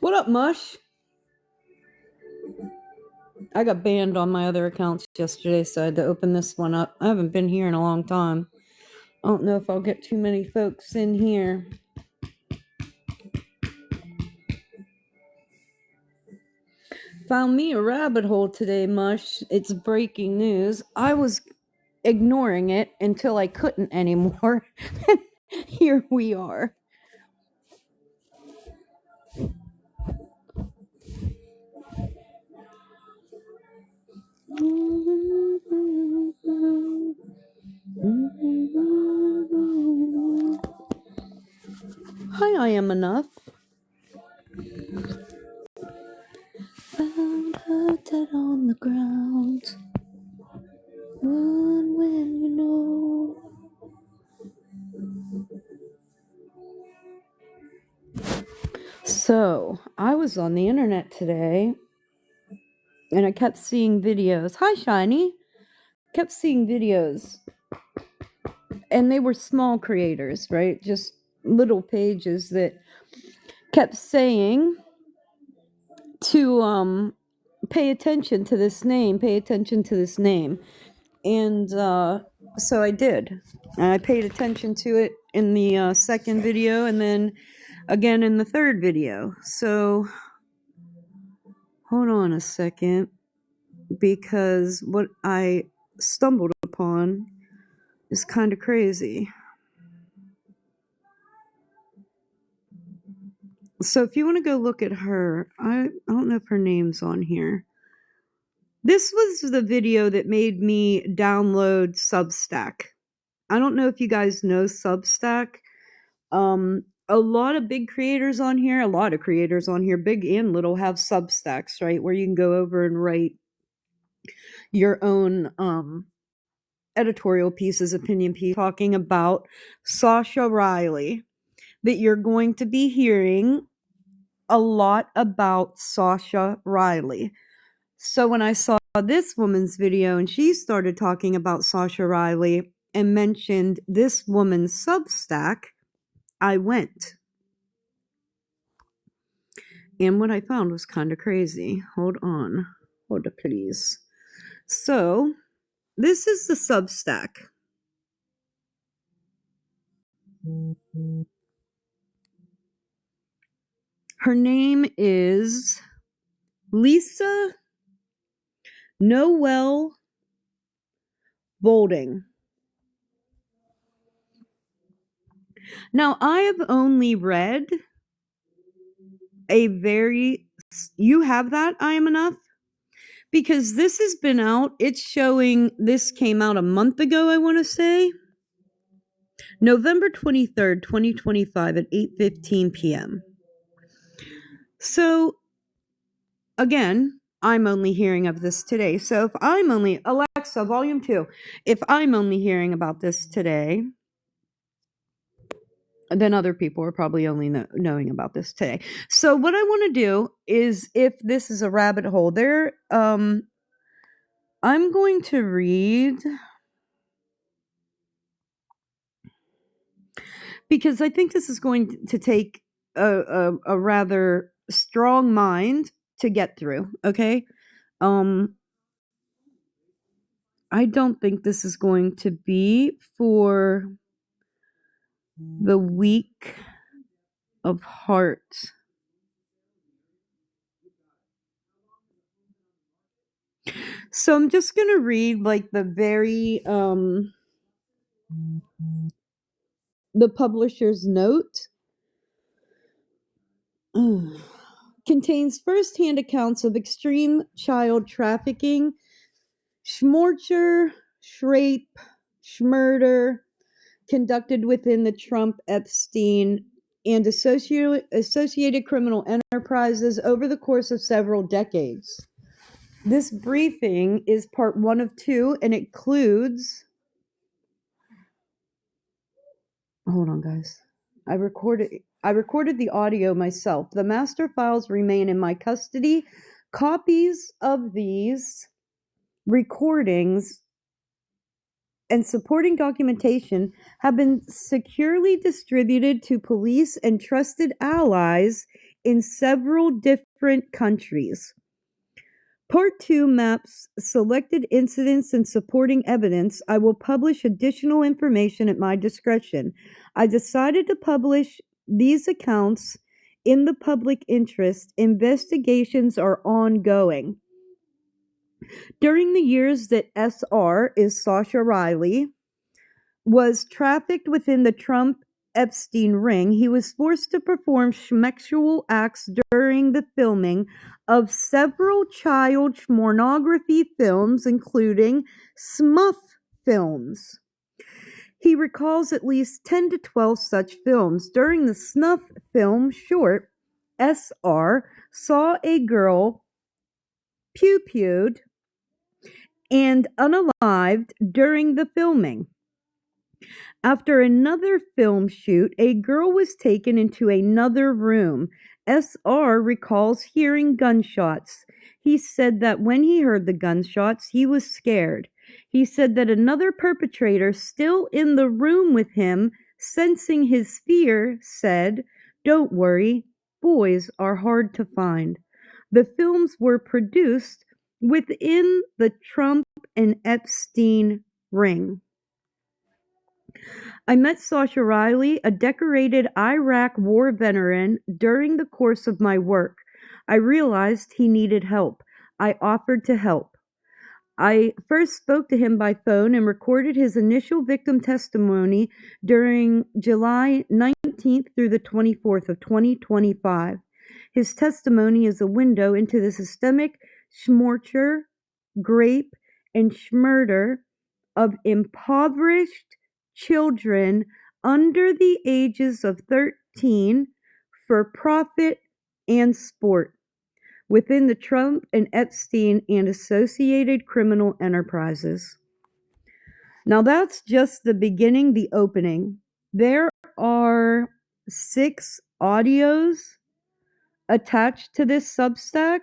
What up, Mush? I got banned on my other accounts yesterday, so I had to open this one up. I haven't been here in a long time. I don't know if I'll get too many folks in here. Found me a rabbit hole today, Mush. It's breaking news. I was ignoring it until I couldn't anymore. Here we are. Hi, I am enough. Found her dead on the ground. Run when you know. So, I was on the internet today and I kept seeing videos. Hi, Shiny. Kept seeing videos. And they were small creators, right? Just little pages that kept saying to pay attention to this name, pay attention to this name. And so I did. And I paid attention to it in the second video and then again in the third video. So hold on a second, because what I stumbled upon is kind of crazy. So if you want to go look at her, I don't know if her name's on here. This was the video that made me download Substack. I don't know if you guys know Substack. A lot of big creators on here, big and little, have Substacks, right? Where you can go over and write your own editorial pieces, opinion piece, talking about Sasha Riley. That you're going to be hearing a lot about Sasha Riley. So when I saw this woman's video and she started talking about Sasha Riley and mentioned this woman's Substack, I went. And what I found was kind of crazy. Hold on, please. So this is the Substack. Her name is Lisa Noel Bolding. Now, I have only read you have that, I am enough? Because this has been out. It's showing, this came out a month ago, I want to say. November 23rd, 2025 at 8:15 p.m. So, again, I'm only hearing of this today. So if I'm only, Alexa, volume 2, if I'm only hearing about this today, then other people are probably only knowing about this today. So what I want to do is, if this is a rabbit hole, I'm going to read, because I think this is going to take a rather strong mind to get through, okay? I don't think this is going to be for the weak of heart. So I'm just going to read like the publisher's note. Contains first-hand accounts of extreme child trafficking, schmorcher, rape, schmurder, conducted within the Trump, Epstein, and associated criminal enterprises over the course of several decades. This briefing is part 1 of 2 and includes... Hold on, guys. I recorded the audio myself. The master files remain in my custody. Copies of these recordings and supporting documentation have been securely distributed to police and trusted allies in several different countries. Part 2 maps selected incidents and supporting evidence. I will publish additional information at my discretion. I decided to publish these accounts in the public interest. Investigations are ongoing. During the years that SR is Sasha Riley was trafficked within the Trump-Epstein ring, he was forced to perform sexual acts during the filming of several child pornography films, including snuff films. He recalls at least 10 to 12 such films. During the snuff film short, SR saw a girl pew-pewed and unalived during the filming. After another film shoot, a girl was taken into another room. SR recalls hearing gunshots. He said that when he heard the gunshots, he was scared. He said that another perpetrator still in the room with him, sensing his fear, said, "Don't worry, boys are hard to find." The films were produced within the Trump and Epstein ring. I met Sasha Riley, a decorated Iraq war veteran, during the course of my work. I realized he needed help. I offered to help. I first spoke to him by phone and recorded his initial victim testimony during July 19th through the 24th of 2025. His testimony is a window into the systemic schmorcher, grape, and schmurder of impoverished children under the ages of 13 for profit and sport within the Trump and Epstein and associated criminal enterprises. Now that's just the beginning, the opening. There are 6 audios attached to this Substack.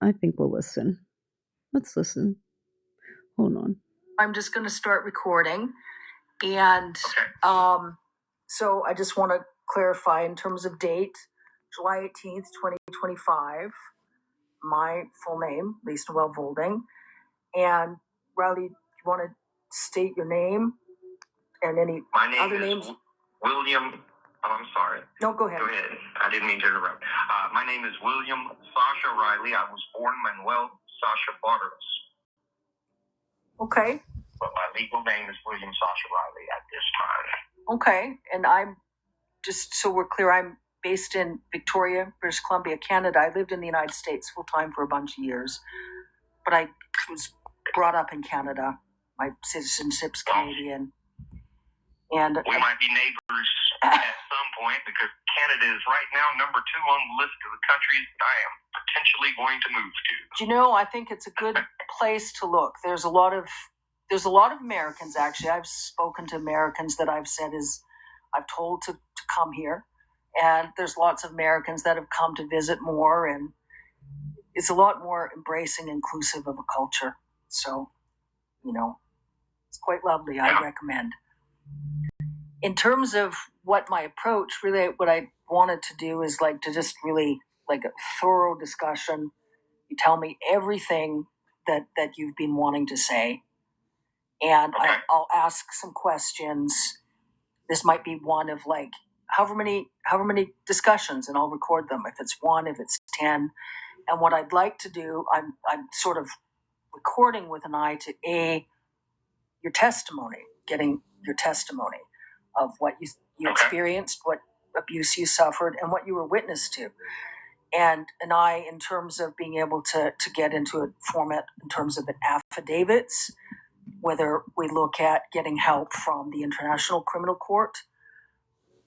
I think we'll listen. Let's listen. Hold on. I'm just going to start recording. And so I just want to clarify in terms of date, July 18th, 2025, my full name, Lisa Noel Volding. And Riley, you want to state your name and any other names? William. Oh, I'm sorry. No, go ahead. Go ahead. I didn't mean to interrupt. My name is William Sasha Riley. I was born Manuel Sasha Barros. Okay. But my legal name is William Sasha Riley at this time. Okay. And I'm, just so we're clear, I'm based in Victoria, British Columbia, Canada. I lived in the United States full time for a bunch of years, but I was brought up in Canada. My citizenship's Canadian. And we might be neighbors at some point, because Canada is right now number 2 on the list of the countries that I am potentially going to move to. You know, I think it's a good place to look. There's a lot of Americans, actually. I've spoken to Americans that I've told to come here. And there's lots of Americans that have come to visit more, and it's a lot more embracing, inclusive of a culture. So, you know, it's quite lovely. I recommend. In terms of what my approach, really what I wanted to do is like to just really like a thorough discussion. You tell me everything that you've been wanting to say. And I'll ask some questions. This might be one of like however many discussions, and I'll record them. If it's 1, if it's 10. And what I'd like to do, I'm sort of recording with an eye to your testimony, getting your testimony of what you experienced, what abuse you suffered, and what you were witness to. And an eye in terms of being able to get into a format in terms of affidavits, whether we look at getting help from the International Criminal Court,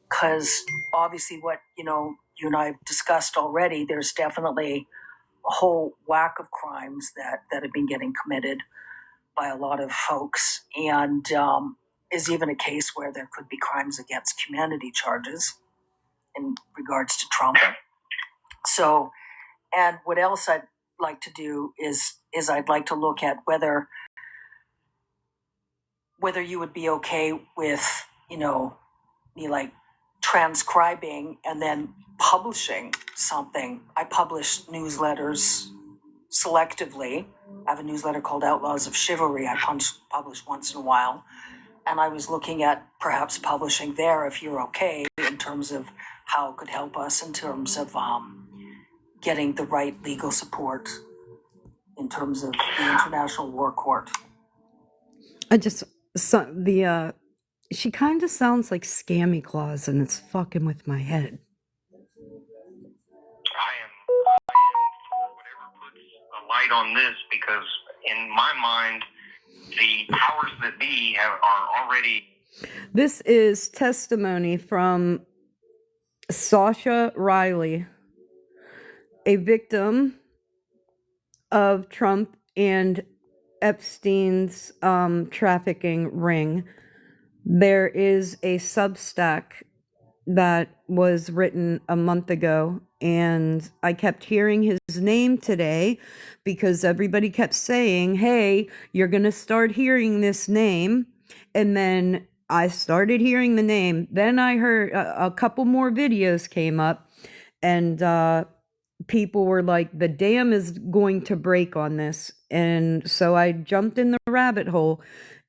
because obviously what, you and I have discussed already, there's definitely whole whack of crimes that have been getting committed by a lot of folks, and is even a case where there could be crimes against humanity charges in regards to Trump. So, and what else I'd like to do is I'd like to look at whether you would be okay with, me like transcribing and then publishing something. I publish newsletters selectively. I have a newsletter called Outlaws of Chivalry. I publish once in a while. And I was looking at perhaps publishing there, if you're okay, in terms of how it could help us in terms of getting the right legal support in terms of the International War Court. She kind of sounds like Scammy Claus, and it's fucking with my head. I am for whatever puts a light on this, because in my mind, the powers that be are already. This is testimony from Sasha Riley, a victim of Trump and Epstein's trafficking ring. There is a Substack that was written a month ago, and I kept hearing his name today because everybody kept saying, hey, you're going to start hearing this name. And then I started hearing the name. Then I heard a couple more videos came up, and people were like, the dam is going to break on this. And so I jumped in the rabbit hole.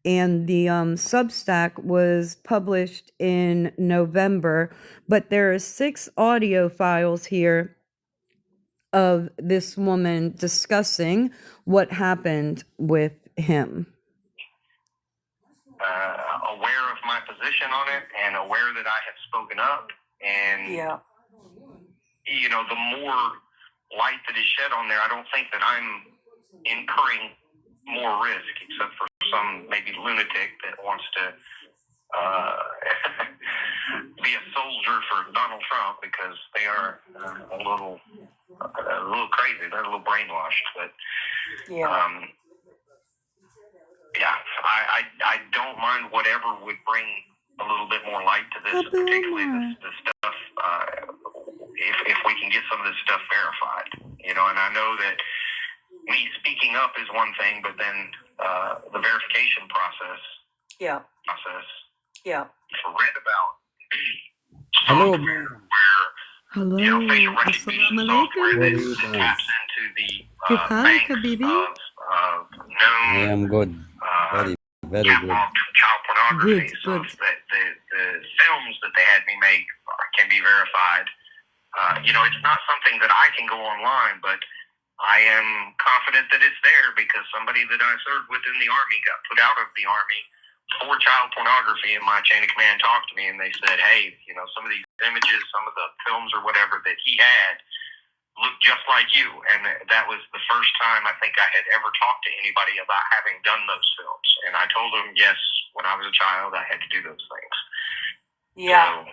And the Substack was published in November, but there are 6 audio files here of this woman discussing what happened with him. Aware of my position on it and aware that I have spoken up, and the more light that is shed on there, I don't think that I'm incurring more risk, except for some maybe lunatic that wants to be a soldier for Donald Trump, because they are a little crazy. They're a little brainwashed. But I don't mind whatever would bring a little bit more light to this, particularly the stuff. If we can get some of this stuff verified, and I know that me speaking up is one thing, but then the verification process. Read about. Hello. Hello. Facial recognition software that taps into the banks of known. I am good. Very good. Child pornography. So that the films that they had me make can be verified. It's not something that I can go online, but I am confident that it's there because somebody that I served with in the Army got put out of the Army for child pornography, and my chain of command talked to me and they said, hey, some of these images, some of the films or whatever that he had looked just like you. And that was the first time I think I had ever talked to anybody about having done those films. And I told them, yes, when I was a child, I had to do those things. Yeah. So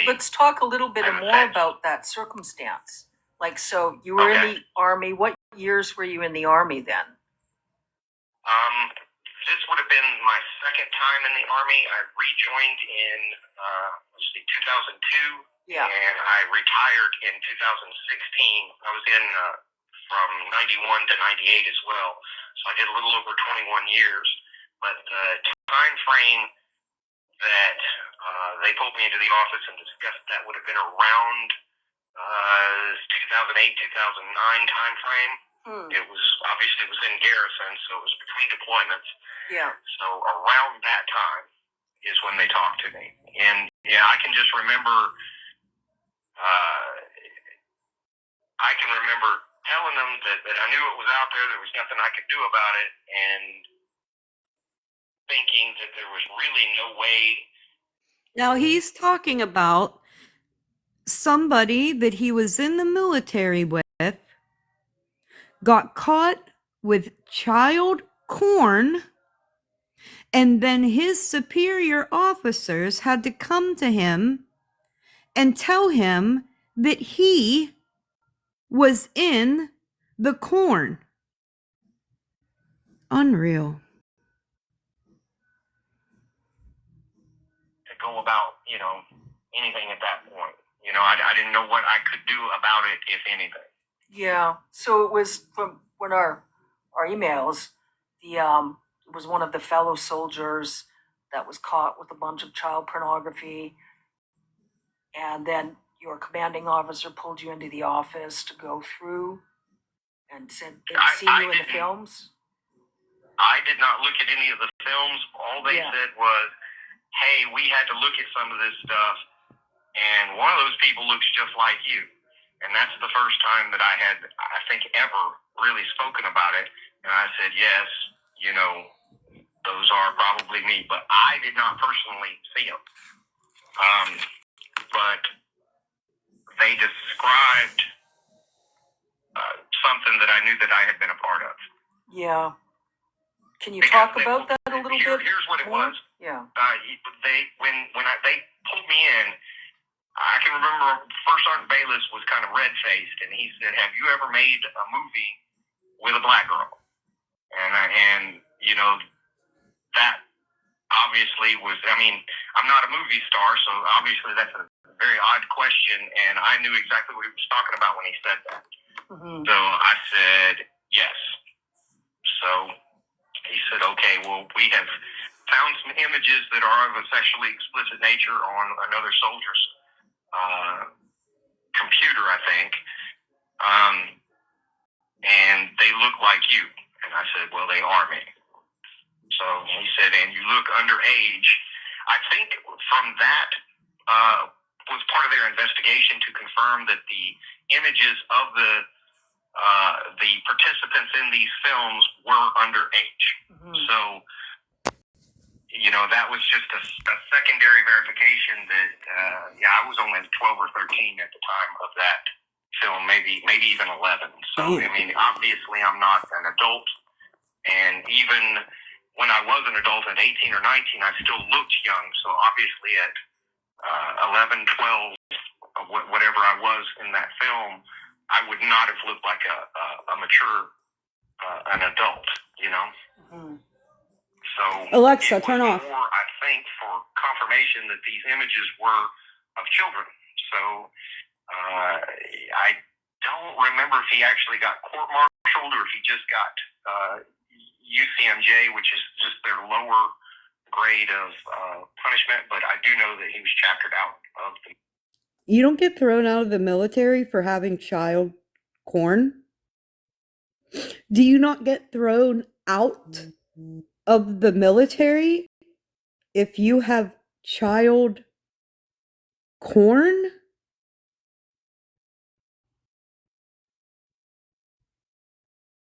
let's talk a little bit more about that circumstance. Like, so you were in the Army. What years were you in the Army then? This would have been my second time in the Army. I rejoined in 2002, and I retired in 2016. I was in from 91 to 98 as well, so I did a little over 21 years. But the time frame that they pulled me into the office and discussed that would have been around 2008, 2009 time frame. It was in garrison, so it was between deployments. So around that time is when they talked to me, and I can just remember. I can remember telling them that I knew it was out there. There was nothing I could do about it, and thinking that there was really no way. Now he's talking about somebody that he was in the military with, got caught with child porn, and then his superior officers had to come to him and tell him that he was in The corn. Unreal. To go about, anything at that point. I didn't know what I could do about it, if anything. Yeah. So it was from when our emails. It was one of the fellow soldiers that was caught with a bunch of child pornography, and then your commanding officer pulled you into the office to go through and said they'd seen you in the films. I did not look at any of the films. All they said was, hey, we had to look at some of this stuff, and one of those people looks just like you. And that's the first time that I had, I think, ever really spoken about it. And I said, yes, those are probably me. But I did not personally see them. But they described something that I knew that I had been a part of. Yeah. Can you talk about that a little bit? Here's what it was. Yeah. When they pulled me in, I can remember First Sergeant Bayless was kind of red-faced, and he said, have you ever made a movie with a black girl? And that obviously was, I'm not a movie star, so obviously that's a very odd question, and I knew exactly what he was talking about when he said that. Mm-hmm. So I said, yes. So he said, okay, well, we have found some images that are of a sexually explicit nature on another soldier's computer, I think, and they look like you. And I said, well, they are me. So he said, and you look underage. I think from that was part of their investigation to confirm that the images of the participants in these films were underage. Mm-hmm. So, that was just a secondary verification that, I was only 12 or 13 at the time of that film, maybe even 11. So, obviously I'm not an adult. And even when I was an adult at 18 or 19, I still looked young. So obviously at 11, 12, whatever I was in that film, I would not have looked like a mature, an adult, Mm-hmm. So Alexa, turn off. More, I think, for confirmation that these images were of children. So I don't remember if he actually got court-martialed or if he just got UCMJ, which is just their lower grade of punishment. But I do know that he was chaptered out of the... You don't get thrown out of the military for having child porn? Do you not get thrown out of the military if you have child porn?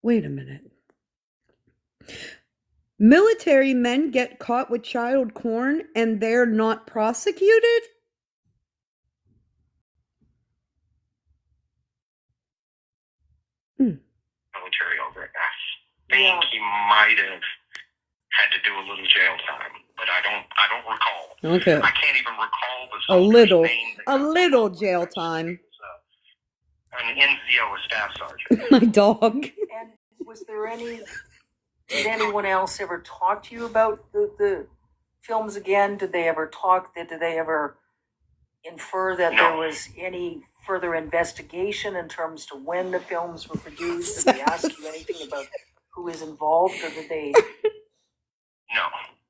Wait a minute. Military men get caught with child porn and they're not prosecuted? Military over it. I think he might have had to do a little jail time, but I don't recall. Okay. I can't even recall the soldier's name. A little jail time. An NCO, a staff sergeant. My dog. And did anyone else ever talk to you about the films again? Did they ever infer that there was any further investigation in terms to when the films were produced? Did they ask you anything about who is involved, or did they?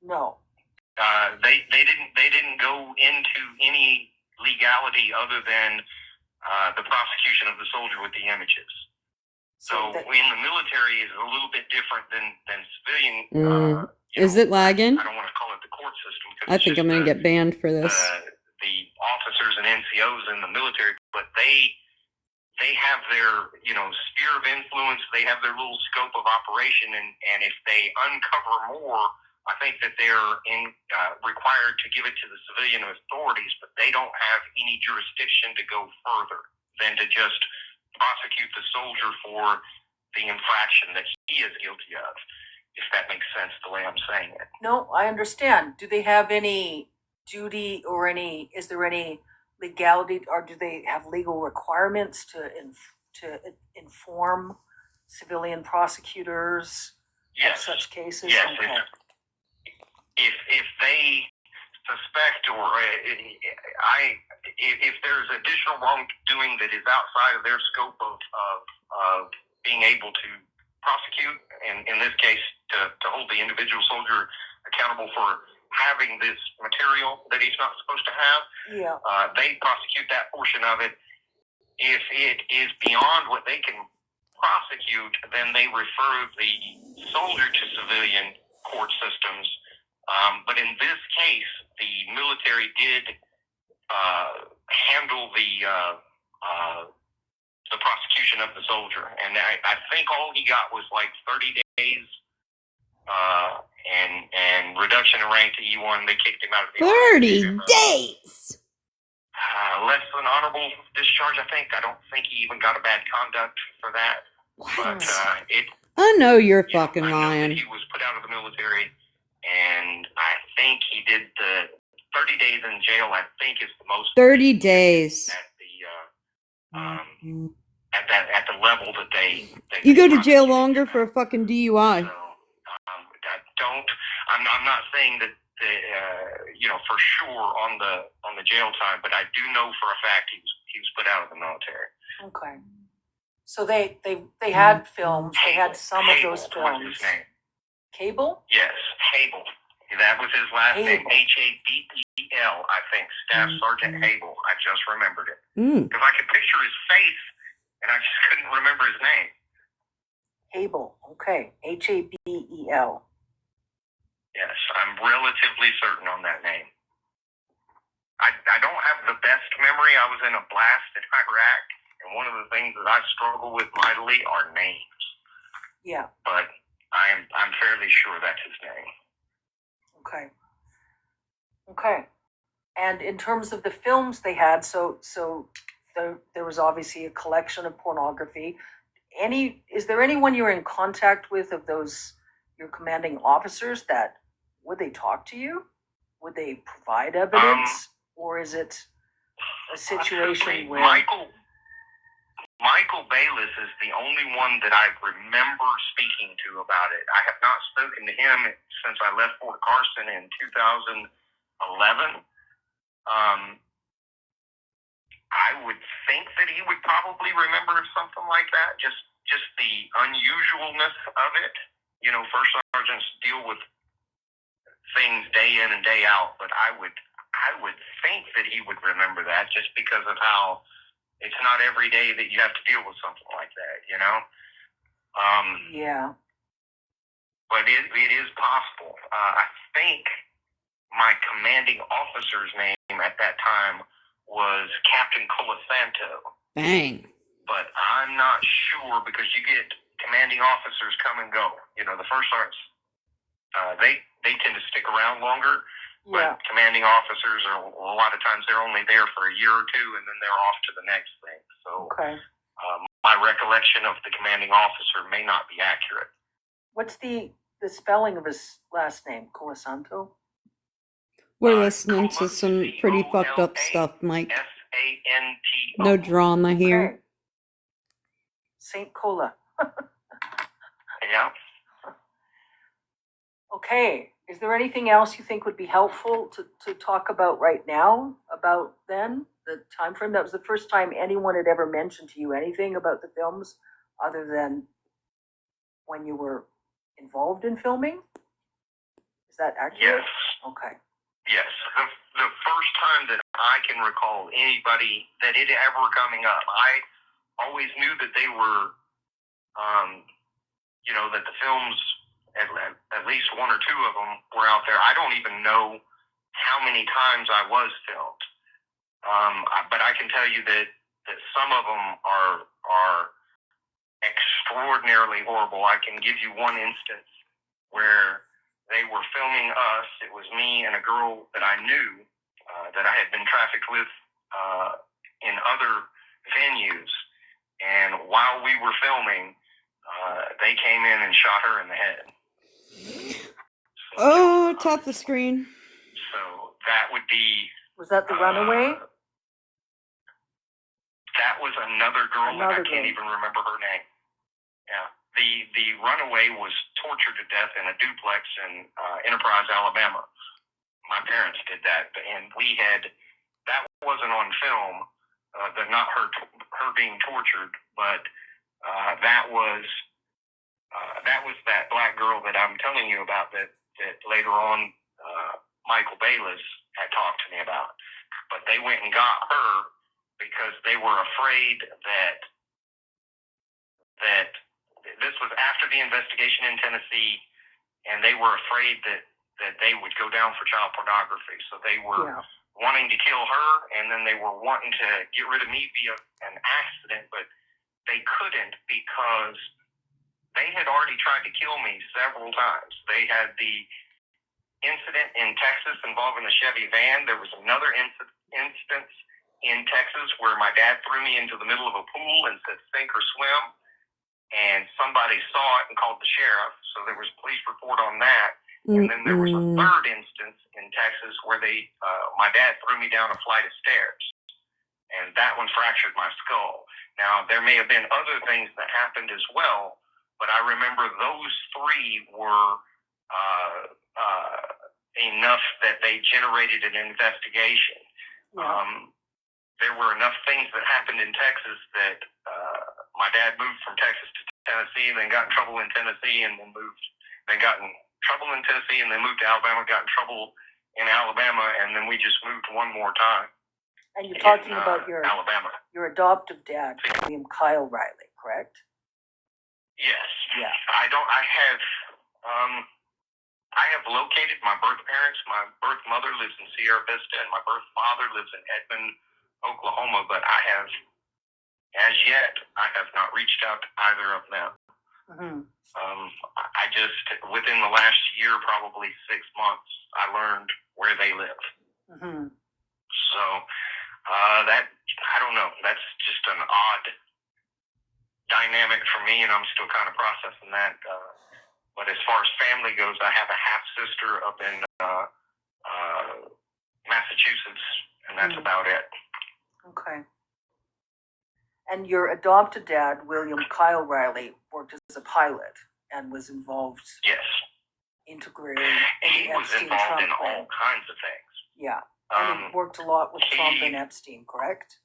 No. They didn't go into any legality other than the prosecution of the soldier with the images. So in the military is a little bit different than civilian. Is it lagging? I don't want to call it the court system. I think I'm going to get banned for this. The officers and NCOs in the military, but they have their sphere of influence. They have their little scope of operation, and if they uncover more, I think that they're required to give it to the civilian authorities, but they don't have any jurisdiction to go further than to just prosecute the soldier for the infraction that he is guilty of, if that makes sense the way I'm saying it. No, I understand. Do they have any duty or is there any legality, or do they have legal requirements to inform civilian prosecutors of such cases? Yes. Okay. If they suspect if there's additional wrongdoing that is outside of their scope of being able to prosecute, and in this case to hold the individual soldier accountable for having this material that he's not supposed to have, they prosecute that portion of it. If it is beyond what they can prosecute, then they refer the soldier to civilian court systems. But in this case, the military did handle the prosecution of the soldier, and I think all he got was like 30 days, and reduction in rank to E1. They kicked him out of the 30 days. Less than honorable discharge, I think. I don't think he even got a bad conduct for that. What? But I know you're fucking lying. He was put out of the military, and I think he did the 30 days in jail. I think is the most 30 days at the level that they you go to jail longer for a fucking DUI. So, I'm not saying that for sure on the jail time, but I do know for a fact he was put out of the military. Okay. So they had films. They had some of those films. Was his name. Cable? Yes, Hable. That was his last name. Habel, I think. Staff Sergeant Hable. I just remembered it. Because I could picture his face, and I just couldn't remember his name. Hable. Okay. Habel. Yes, I'm relatively certain on that name. I don't have the best memory. I was in a blast in Iraq, and one of the things that I struggle with mightily are names. Yeah. But I'm fairly sure that's his name. Okay. And in terms of the films they had, so there was obviously a collection of pornography. Is there anyone you're in contact with of those your commanding officers that would they talk to you? Would they provide evidence, or is it a situation where Michael Bayless is the only one that I remember speaking to about it. I have not spoken to him since I left Fort Carson in 2011. I would think that he would probably remember something like that. Just the unusualness of it. First sergeants deal with things day in and day out, but I would think that he would remember that just because of how it's not every day that you have to deal with something like that, Yeah. But it is possible. I think my commanding officer's name at that time was Captain Colasanto. Bang. But I'm not sure because you get commanding officers come and go. The first sergeants, they tend to stick around longer. Yeah. But commanding officers are a lot of times they're only there for a year or two, and then they're off to the next thing. So my recollection of the commanding officer may not be accurate. What's the spelling of his last name? Colasanto? We're listening to some pretty fucked up stuff, Mike. Santo. No drama here. Okay. Saint Cola. Yeah. Okay. Is there anything else you think would be helpful to talk about right now about then, the time frame? That was the first time anyone had ever mentioned to you anything about the films other than when you were involved in filming? Is that accurate? Yes. Okay. Yes. The first time that I can recall anybody that it ever coming up, I always knew that they were, that the films, at least one or two of them were out there. I don't even know how many times I was filmed. But I can tell you that some of them are extraordinarily horrible. I can give you one instance where they were filming us. It was me and a girl that I knew that I had been trafficked with in other venues. And while we were filming, they came in and shot her in the head. Oh, top the screen. So that would be... Was that the Runaway? That was another girl, and I can't even remember her name. Yeah. the runaway was tortured to death in a duplex in Enterprise, Alabama. My parents did that, and that wasn't on film, not her being tortured, but that was that black girl that I'm telling you about that later on Michael Bayless had talked to me about. But they went and got her because they were afraid that this was after the investigation in Tennessee, and they were afraid that they would go down for child pornography. So they were wanting to kill her, and then they were wanting to get rid of me via an accident, but they couldn't because they had already tried to kill me several times. They had the incident in Texas involving the Chevy van. There was another instance in Texas where my dad threw me into the middle of a pool and said, sink or swim. And somebody saw it and called the sheriff. So there was a police report on that. And then there was a third instance in Texas where my dad threw me down a flight of stairs. And that one fractured my skull. Now, there may have been other things that happened as well, but I remember those three were enough that they generated an investigation. There were enough things that happened in Texas that my dad moved from Texas to Tennessee, and then got in trouble in Tennessee, and then got in trouble in Tennessee, and then moved to Alabama, got in trouble in Alabama, and then we just moved one more time. And you're talking about Alabama. Your adoptive dad, William Kyle Riley, correct? Yes. Yeah. I have located my birth parents. My birth mother lives in Sierra Vista, and my birth father lives in Edmond, Oklahoma, but I have not reached out to either of them. I just, within the last year, probably 6 months, I learned where they live. So, I don't know, that's just an odd dynamic for me, and I'm still kind of processing that. But as far as family goes, I have a half-sister up in Massachusetts, and that's about it. Okay. And your adopted dad, William Kyle Riley, worked as a pilot and was involved. Yes. Integrated in he the was Epstein involved Trump in all kinds of things. Yeah. And he worked a lot with Trump and Epstein, correct?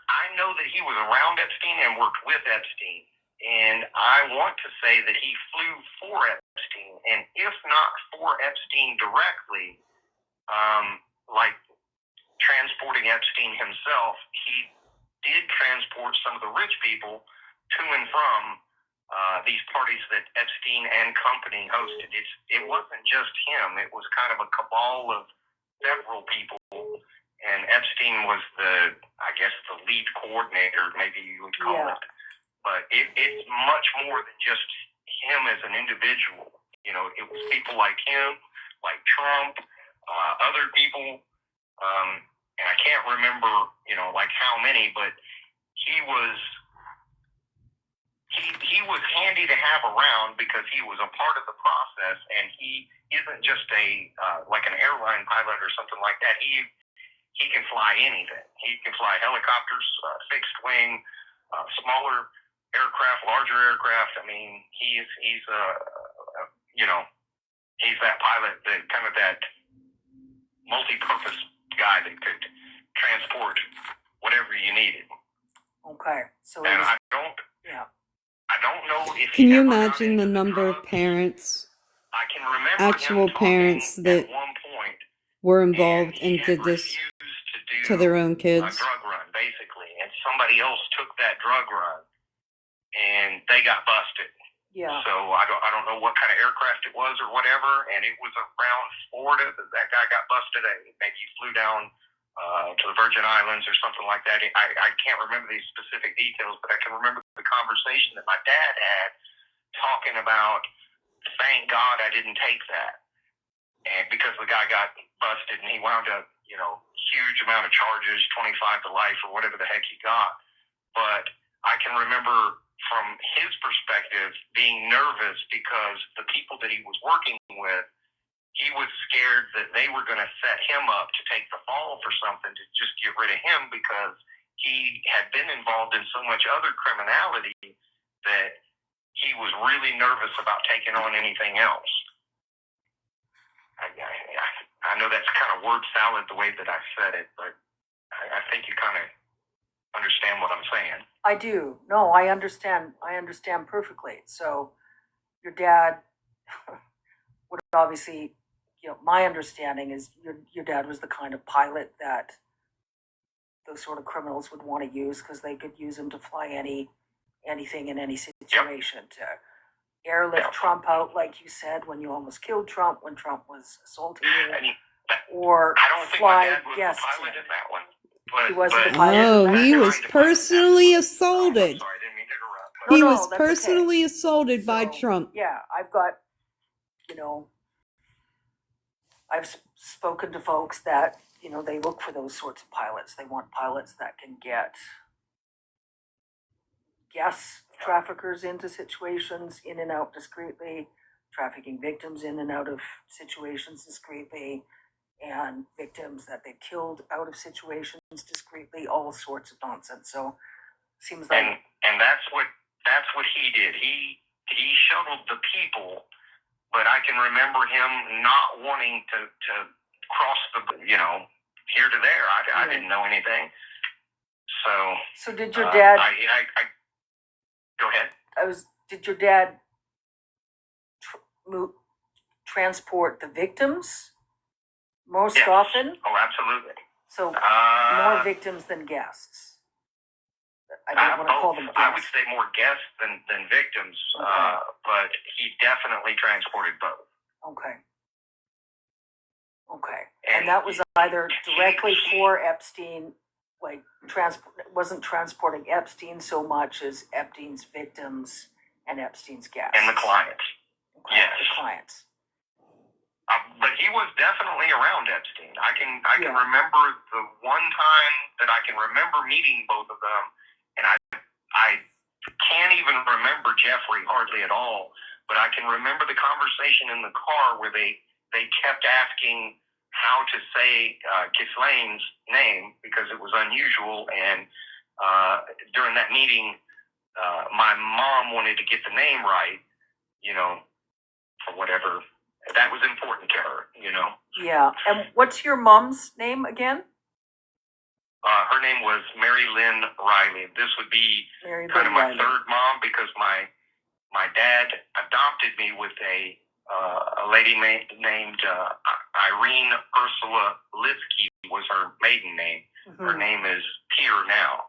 I know that he was around Epstein and worked with Epstein. And I want to say that he flew for Epstein. And if not for Epstein directly, like transporting Epstein himself, he did transport some of the rich people to and from these parties that Epstein and company hosted. It wasn't just him. It was kind of a cabal of several people. And Epstein was the lead coordinator, maybe you would call it. But it's much more than just him as an individual. You know, it was people like him, like Trump, other people, and I can't remember, like how many, but he was handy to have around because he was a part of the process, and he isn't just like an airline pilot or something like that. He can fly anything. He can fly helicopters, fixed wing, smaller aircraft, larger aircraft. I mean, he's that pilot, that multi-purpose guy that could transport whatever you needed. Okay, so and I don't know if. Can you imagine the number of parents, I can remember actual parents that at one point were involved and did this to their own kids? A drug run, basically, and somebody else took that drug run, and they got busted. Yeah. So I don't know what kind of aircraft it was or whatever, and it was around Florida that guy got busted. Maybe he flew down to the Virgin Islands or something like that. I can't remember these specific details, but I can remember the conversation that my dad had talking about, thank God I didn't take that. And because the guy got busted and he wound up, huge amount of charges, 25 to life or whatever the heck he got. But I can remember from his perspective being nervous because the people that he was working with, he was scared that they were going to set him up to take the fall for something, to just get rid of him, because he had been involved in so much other criminality that he was really nervous about taking on anything else. I know that's kind of word salad the way that I said it, but I think you kind of understand what I'm saying. I do. No, I understand. I understand perfectly. So your dad would obviously, my understanding is your dad was the kind of pilot that those sort of criminals would want to use because they could use him to fly anything in any situation. Yep. To airlift Trump out, like you said, when you almost killed Trump, when Trump was assaulting you, or I don't think my dad was the pilot in that one. He wasn't the pilot. Oh, he was personally assaulted. I'm sorry, I didn't mean to interrupt. He was personally assaulted by Trump. Yeah, I've got, I've spoken to folks that, they look for those sorts of pilots. They want pilots that can get gas traffickers into situations in and out discreetly, trafficking victims in and out of situations discreetly, and victims that they've killed out of situations discreetly, all sorts of nonsense. So seems like and that's what he did. He shuttled the people, but I can remember him not wanting to cross the here to there. I didn't know anything. So did your dad? I go ahead. Did your dad transport the victims most often? Oh, absolutely. So more victims than guests. I don't want to call them guests. I would say more guests than victims, okay. But he definitely transported both. Okay. And that was either directly for Epstein, like wasn't transporting Epstein so much as Epstein's victims and Epstein's guests. And the clients. Okay, yes. The clients. But he was definitely around Epstein. I can remember the one time that I can remember meeting both of them, and I can't even remember Jeffrey hardly at all, but I can remember the conversation in the car where they kept asking how to say Ghislaine's name because it was unusual, and during that meeting, my mom wanted to get the name right, for whatever. That was important to her, Yeah. And what's your mom's name again? Her name was Mary Lynn Riley. This would be kind of my third mom because my dad adopted me with a lady named Irene Ursula Litsky was her maiden name. Mm-hmm. Her name is Peter now.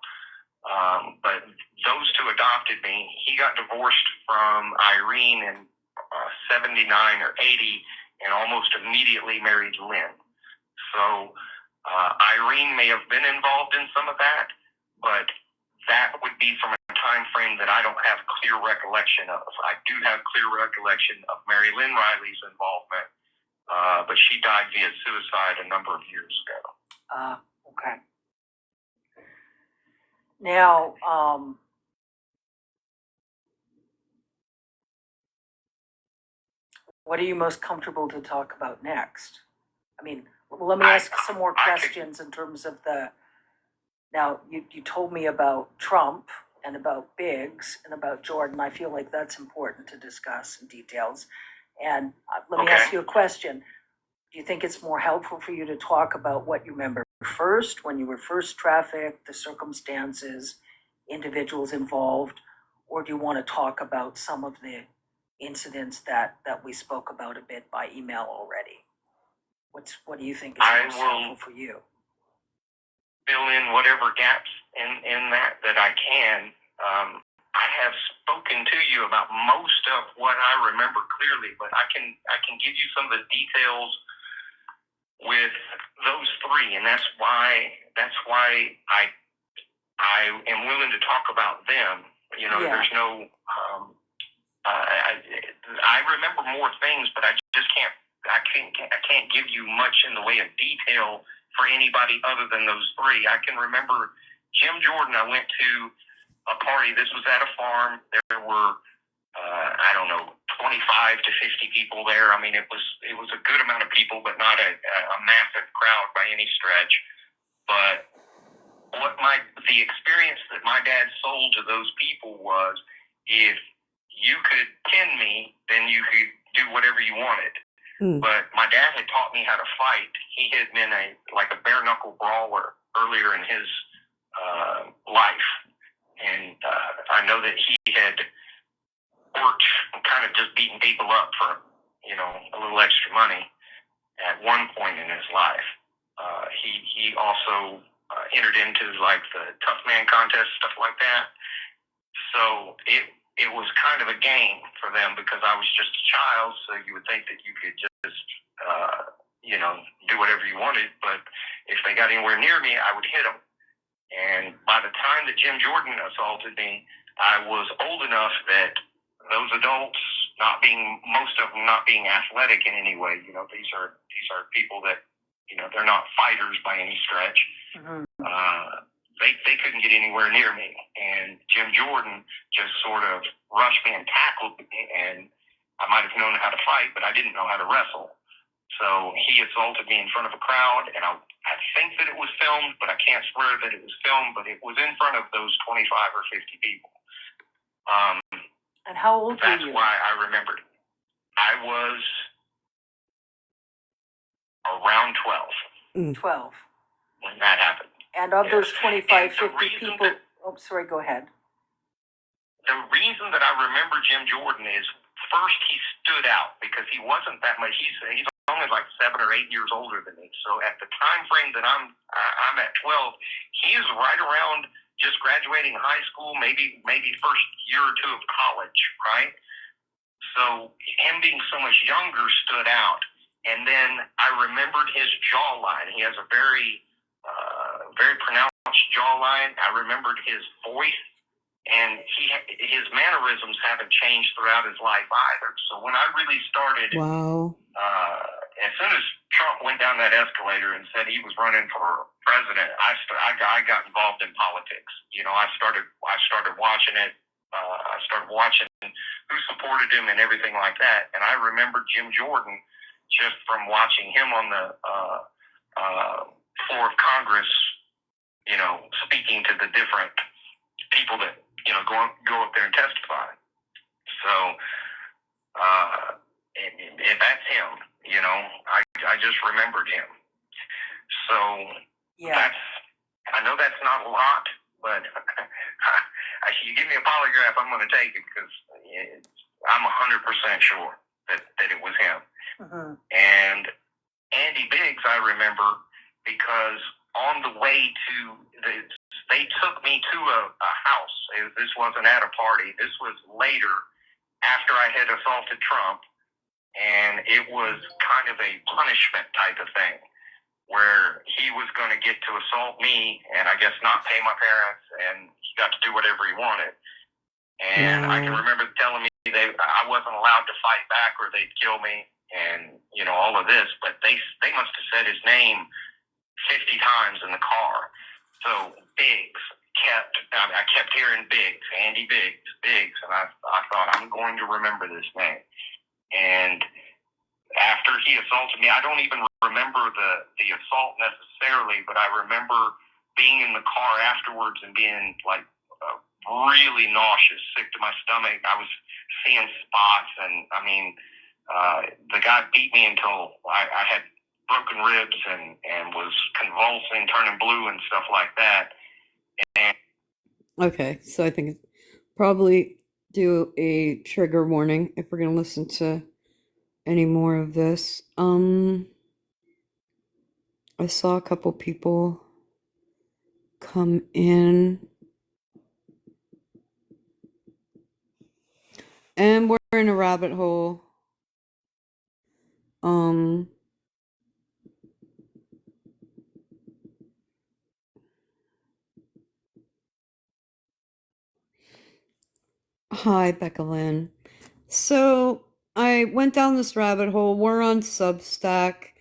But those two adopted me. He got divorced from Irene in 79 or 80 and almost immediately married Lynn. So Irene may have been involved in some of that, but that would be from a time frame that I don't have clear recollection of. I do have clear recollection of Mary Lynn Riley's involvement, but she died via suicide a number of years ago. Okay. Now, what are you most comfortable to talk about next? I mean, let me ask some more questions in terms of now you told me about Trump and about Biggs and about Jordan. I feel like that's important to discuss in details. And let me ask you a question. Do you think it's more helpful for you to talk about what you remember first, when you were first trafficked, the circumstances, individuals involved, or do you want to talk about some of the incidents that we spoke about a bit by email already? What do you think is most helpful for you? Fill in whatever gaps in that I can. I have spoken to you about most of what I remember clearly, but I can give you some of the details with those three, and that's why I am willing to talk about them. There's no. I remember more things, but I just can't. I can't give you much in the way of detail for anybody other than those three. I can remember Jim Jordan. I went to a party. This was at a farm. There were 25 to 50 people there. I mean, it was a good amount of people, but not a massive crowd by any stretch. But the experience that my dad sold to those people was, if you could pin me, then you could do whatever you wanted. But my dad had taught me how to fight. He had been a bare knuckle brawler earlier in his life, and I know that he had worked kind of just beating people up for a little extra money at one point in his life. He also entered into the tough man contest, stuff like that. So it was kind of a game for them, because I was just a child. So you would think that you could just do whatever you wanted. But if they got anywhere near me, I would hit them. And by the time that Jim Jordan assaulted me, I was old enough that those adults, most of them not being athletic in any way, these are people that, they're not fighters by any stretch. Mm-hmm. They couldn't get anywhere near me. And Jim Jordan just sort of rushed me and tackled me, and I might have known how to fight, but I didn't know how to wrestle. So he assaulted me in front of a crowd, and I think that it was filmed, but I can't swear that it was filmed, but it was in front of those 25 or 50 people. And how old were you? That's why I remembered. I was around 12. 12. When that happened. And of those 25, 50 people... sorry, go ahead. The reason that I remember Jim Jordan is, first, he stood out because he wasn't that much. He's only 7 or 8 years older than me. So at the time frame that I'm at 12, he is right around just graduating high school, maybe first year or two of college, right? So him being so much younger stood out. And then I remembered his jawline. He has a very pronounced jawline. I remembered his voice. And his mannerisms haven't changed throughout his life either. So when I really started, as soon as Trump went down that escalator and said he was running for president, I got involved in politics. I started watching it. I started watching who supported him and everything like that. And I remember Jim Jordan just from watching him on the floor of Congress, speaking to the different people that go up there and testify. So, and that's him. I just remembered him. So yeah, I know that's not a lot, but you give me a polygraph, I'm going to take it, because I'm 100% sure that it was him. Mm-hmm. And Andy Biggs, I remember, because on the way to they took me to a house. This wasn't at a party. This was later, after I had assaulted Trump, and it was kind of a punishment type of thing, where he was going to get to assault me and I guess not pay my parents, and he got to do whatever he wanted. And I can remember telling me I wasn't allowed to fight back or they'd kill me, and all of this, but they must have said his name 50 times in the car. So Biggs I kept hearing Biggs, Andy Biggs, and I thought, I'm going to remember this name. And after he assaulted me, I don't even remember the assault necessarily, but I remember being in the car afterwards and being really nauseous, sick to my stomach. I was seeing spots, and the guy beat me until I had broken ribs and was convulsing, turning blue and stuff like that. Okay, so I think probably do a trigger warning if we're going to listen to any more of this. I saw a couple people come in, and we're in a rabbit hole. Hi, Becca Lynn. So I went down this rabbit hole. We're on Substack.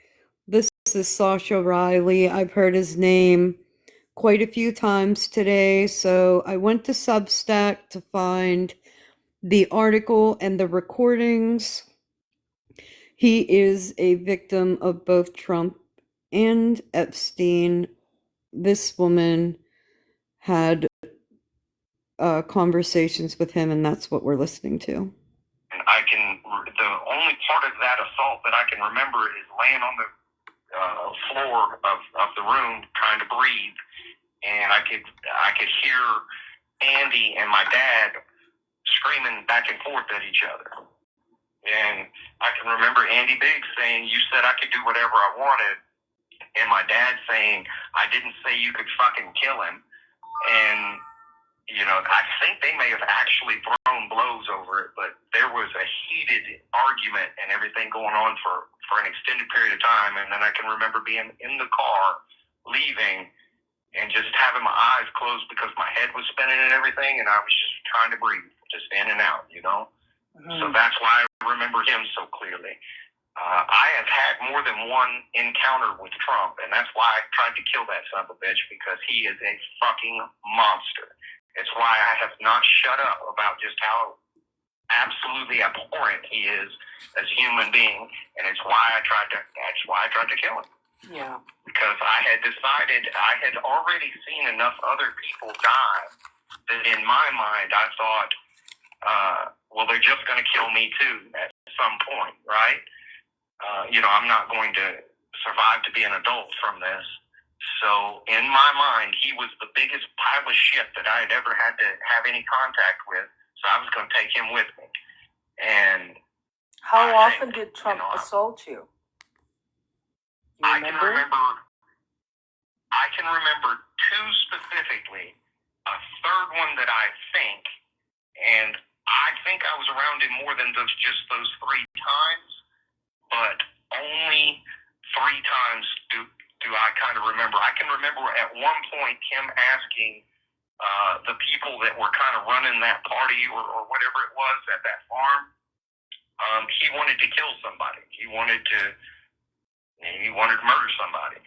This is Sasha Riley. I've heard his name quite a few times today. So I went to Substack to find the article and the recordings. He is a victim of both Trump and Epstein. This woman had conversations with him, and that's what we're listening to. And the only part of that assault that I can remember is laying on the floor of the room trying to breathe, and I could hear Andy and my dad screaming back and forth at each other. And I can remember Andy Biggs saying, "You said I could do whatever I wanted," and my dad saying, "I didn't say you could fucking kill him." And I think they may have actually thrown blows over it, but there was a heated argument and everything going on for an extended period of time. And then I can remember being in the car, leaving, and just having my eyes closed because my head was spinning and everything, and I was just trying to breathe, just in and out, Mm-hmm. So that's why I remember him so clearly. I have had more than one encounter with Trump, and that's why I tried to kill that son of a bitch, because he is a fucking monster. It's why I have not shut up about just how absolutely abhorrent he is as a human being, and that's why I tried to kill him. Yeah. Because I had decided, I had already seen enough other people die that in my mind I thought, well, they're just going to kill me too at some point, right? I'm not going to survive to be an adult from this. So in my mind, he was the biggest pile of shit that I had ever had to have any contact with. So I was going to take him with me. And how often did Trump assault you? I can remember two specifically. A third one that I think, and I think I was around him more than those 3 times, but only 3 times do I kind of remember. I can remember at one point him asking the people that were kind of running that party or whatever it was at that farm, he wanted to kill somebody. He wanted to murder somebody.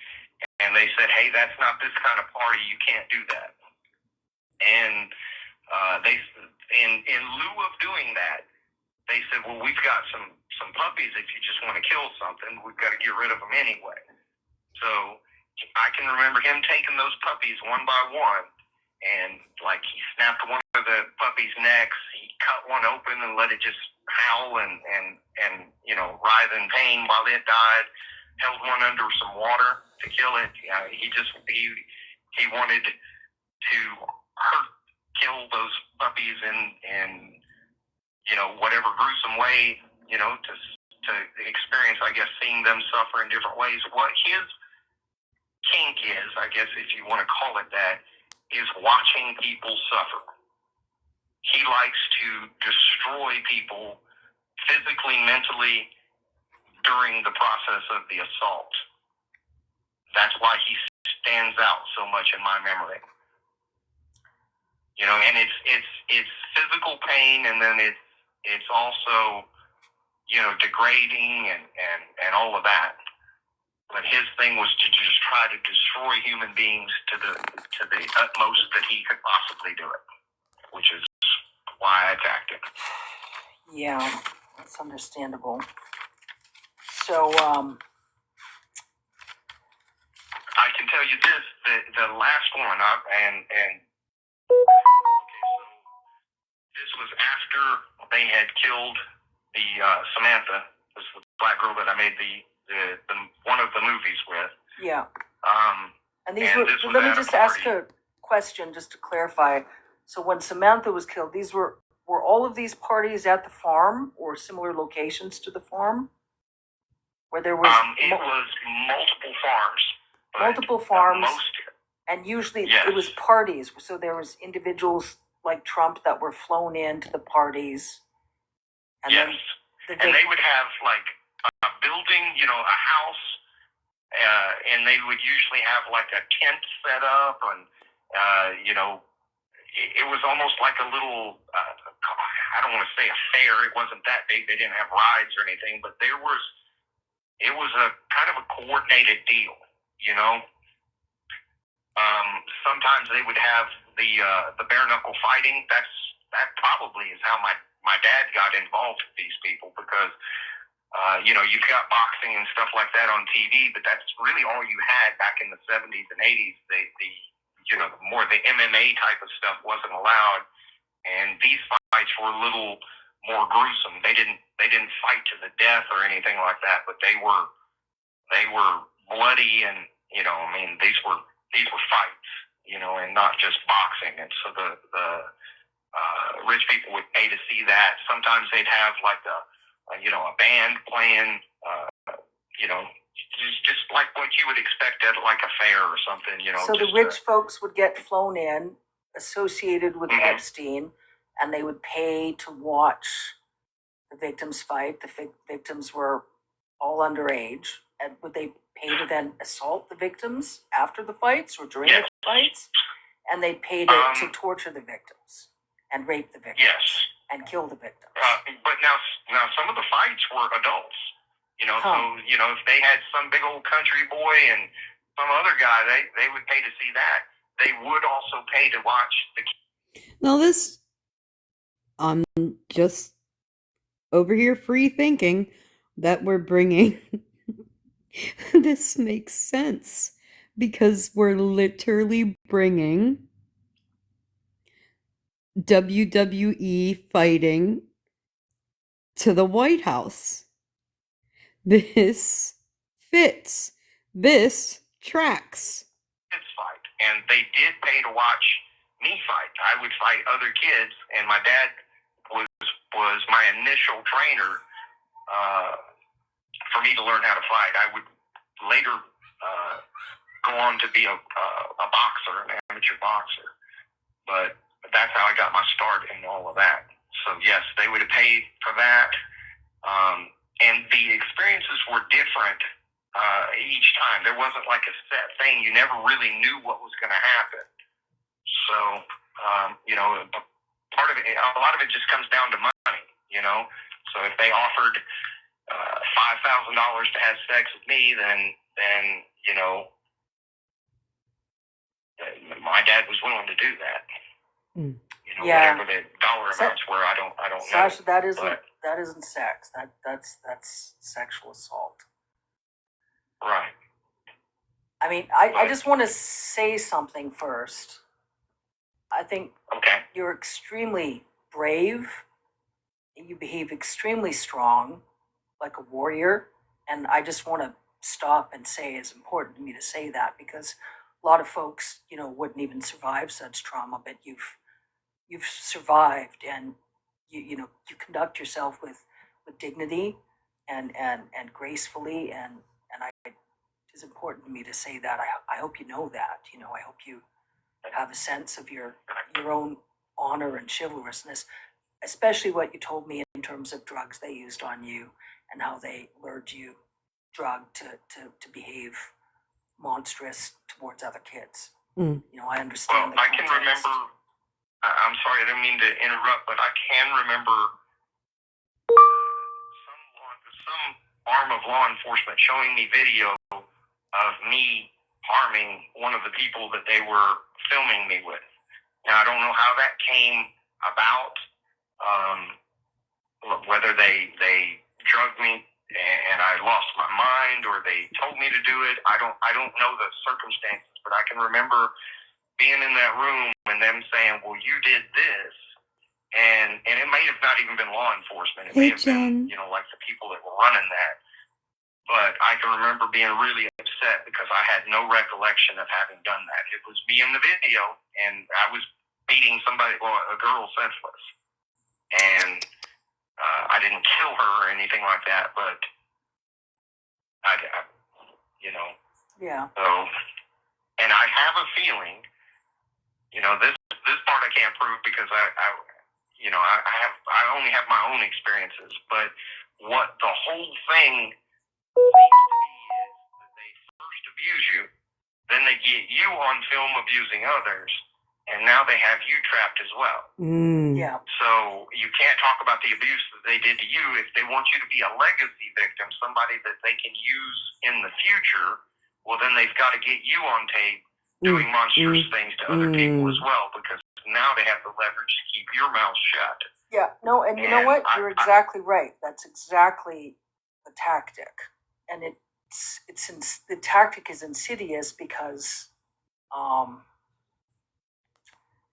And they said, "Hey, that's not this kind of party. You can't do that." And they, in lieu of doing that, they said, "Well, we've got some puppies. If you just want to kill something, we've got to get rid of them anyway." So I can remember him taking those puppies one by one, and he snapped one of the puppies' necks. He cut one open and let it just howl and writhe in pain while it died. Held one under some water to kill it. He wanted to kill those puppies in whatever gruesome way, to experience, I guess, seeing them suffer in different ways. What his kink is, I guess, if you want to call it that, is watching people suffer. He likes to destroy people physically, mentally, during the process of the assault. That's why he stands out so much in my memory. And it's physical pain, and then it's also, degrading and all of that. But his thing was to just try to destroy human beings to the utmost that he could possibly do it, which is why I attacked him. Yeah, that's understandable. So, I can tell you this: the last one, okay, so this was after they had killed the Samantha, this was the black girl that I made the one of the movies with. Yeah. And these were. Let me just ask a question, just to clarify. So when Samantha was killed, were all of these parties at the farm or similar locations to the farm? Where there was it was multiple farms. Multiple farms, and usually it was parties. So there was individuals like Trump that were flown into the parties. And yes, and they would have a building, a house, and they would usually have a tent set up, and it was almost like a little, I don't want to say a fair. It wasn't that big. They didn't have rides or anything, but it was a kind of a coordinated deal, Sometimes they would have the bare knuckle fighting. That probably is how my dad got involved with these people, because you've got boxing and stuff like that on TV, but that's really all you had back in the 70s and 80s. The more the MMA type of stuff wasn't allowed, and these fights were a little more gruesome. They didn't fight to the death or anything like that, but they were bloody, and these were fights, and not just boxing. And so the rich people would pay to see that. Sometimes they'd have like a band playing, just like what you would expect at like a fair or something, So the rich folks would get flown in, associated with Epstein, and they would pay to watch the victims fight. The victims were all underage. And would they pay to then assault the victims after the fights or during the fights? And they'd pay to torture the victims and rape the victims and kill the victims. But now some of the fights were adults. So if they had some big old country boy and some other guy, they would pay to see that. They would also pay to watch the. Now this, I'm just over here free thinking that we're bringing. This makes sense because we're literally bringing WWE fighting to the White House. This fits. This tracks. Kids fight, and they did pay to watch me fight. I would fight other kids, and my dad was my initial trainer for me to learn how to fight. I would later go on to be a boxer, an amateur boxer, but that's how I got my start in all of that. So yes, they would have paid for that, and the experiences were different each time. There wasn't like a set thing. You never really knew what was going to happen. So part of it, a lot of it just comes down to money. So if they offered $5,000 to have sex with me, then my dad was willing to do that. Whatever the dollar amounts were, I don't know. Sasha, that isn't sex. That's sexual assault. Right. I mean, I just want to say something first. I think you're extremely brave. You behave extremely strong, like a warrior. And I just want to stop and say it's important to me to say that because a lot of folks, wouldn't even survive such trauma, but you've survived, and you conduct yourself with dignity and gracefully, and it's important to me to say that. I hope you know that. I hope you have a sense of your own honor and chivalrousness, especially what you told me in terms of drugs they used on you and how they lured you drugged to behave monstrous towards other kids. I understand. Well, I can remember. I'm sorry, I didn't mean to interrupt, but I can remember some arm of law enforcement showing me video of me harming one of the people that they were filming me with. Now, I don't know how that came about, whether they drugged me and I lost my mind or they told me to do it. I don't know the circumstances, but I can remember being in that room and them saying, well, you did this. And it may have not even been law enforcement. It may have been, like the people that were running that. But I can remember being really upset because I had no recollection of having done that. It was me in the video, and I was beating a girl senseless. And I didn't kill her or anything like that, but Yeah. So, and I have a feeling, this part I can't prove because I only have my own experiences, but what the whole thing seems to be is that they first abuse you, then they get you on film abusing others, and now they have you trapped as well. Yeah. So you can't talk about the abuse that they did to you. If they want you to be a legacy victim, somebody that they can use in the future, well, then they've got to get you on tape doing monstrous things to other people as well, because now they have the leverage to keep your mouth shut. Yeah, no, and you know what? You're exactly right. That's exactly the tactic. And the tactic is insidious because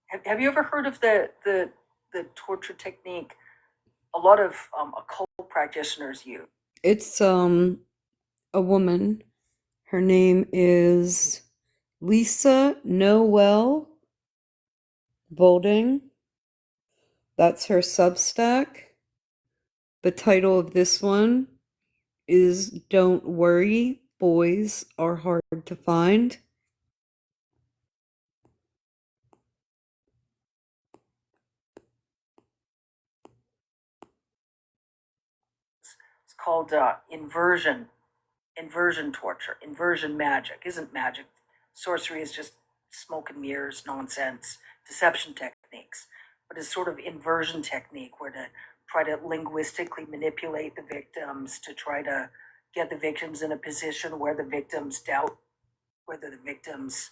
Have you ever heard of the torture technique a lot of occult practitioners use? It's a woman. Her name is Lisa Noel Bolding. That's her Substack. The title of this one is Don't Worry, Boys Are Hard to Find. It's called inversion torture, inversion magic. Isn't magic. Sorcery is just smoke and mirrors, nonsense, deception techniques. But it's sort of inversion technique where to try to linguistically manipulate the victims to try to get the victims in a position where the victims doubt whether the victims,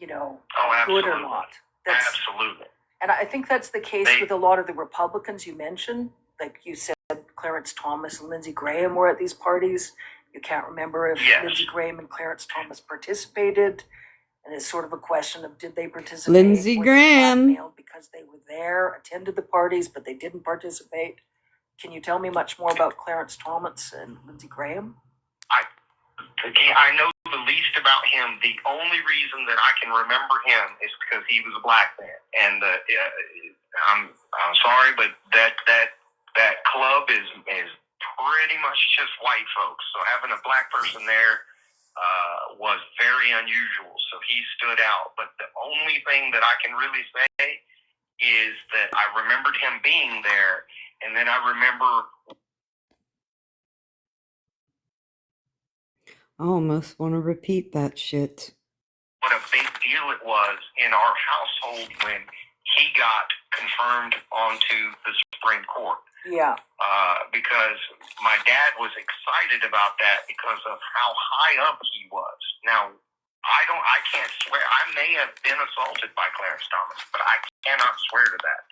are good or not. Absolutely. And I think that's the case with a lot of the Republicans you mentioned. Like you said, Clarence Thomas and Lindsey Graham were at these parties. You can't remember if Lindsey Graham and Clarence Thomas participated. And it's sort of a question of did they participate? Lindsey Graham. Because they were there, attended the parties, but they didn't participate. Can you tell me much more about Clarence Thomas and Lindsey Graham? I know the least about him. The only reason that I can remember him is because he was a black man, and I'm sorry, but that club is pretty much just white folks. So having a black person there was very unusual. So he stood out. But the only thing that I can really say is that I remembered him being there, and then I remember. I almost want to repeat that shit. What a big deal it was in our household when he got confirmed onto the Supreme Court. Yeah. Because my dad was excited about that because of how high up he was. Now, I can't swear. I may have been assaulted by Clarence Thomas, but I cannot swear to that.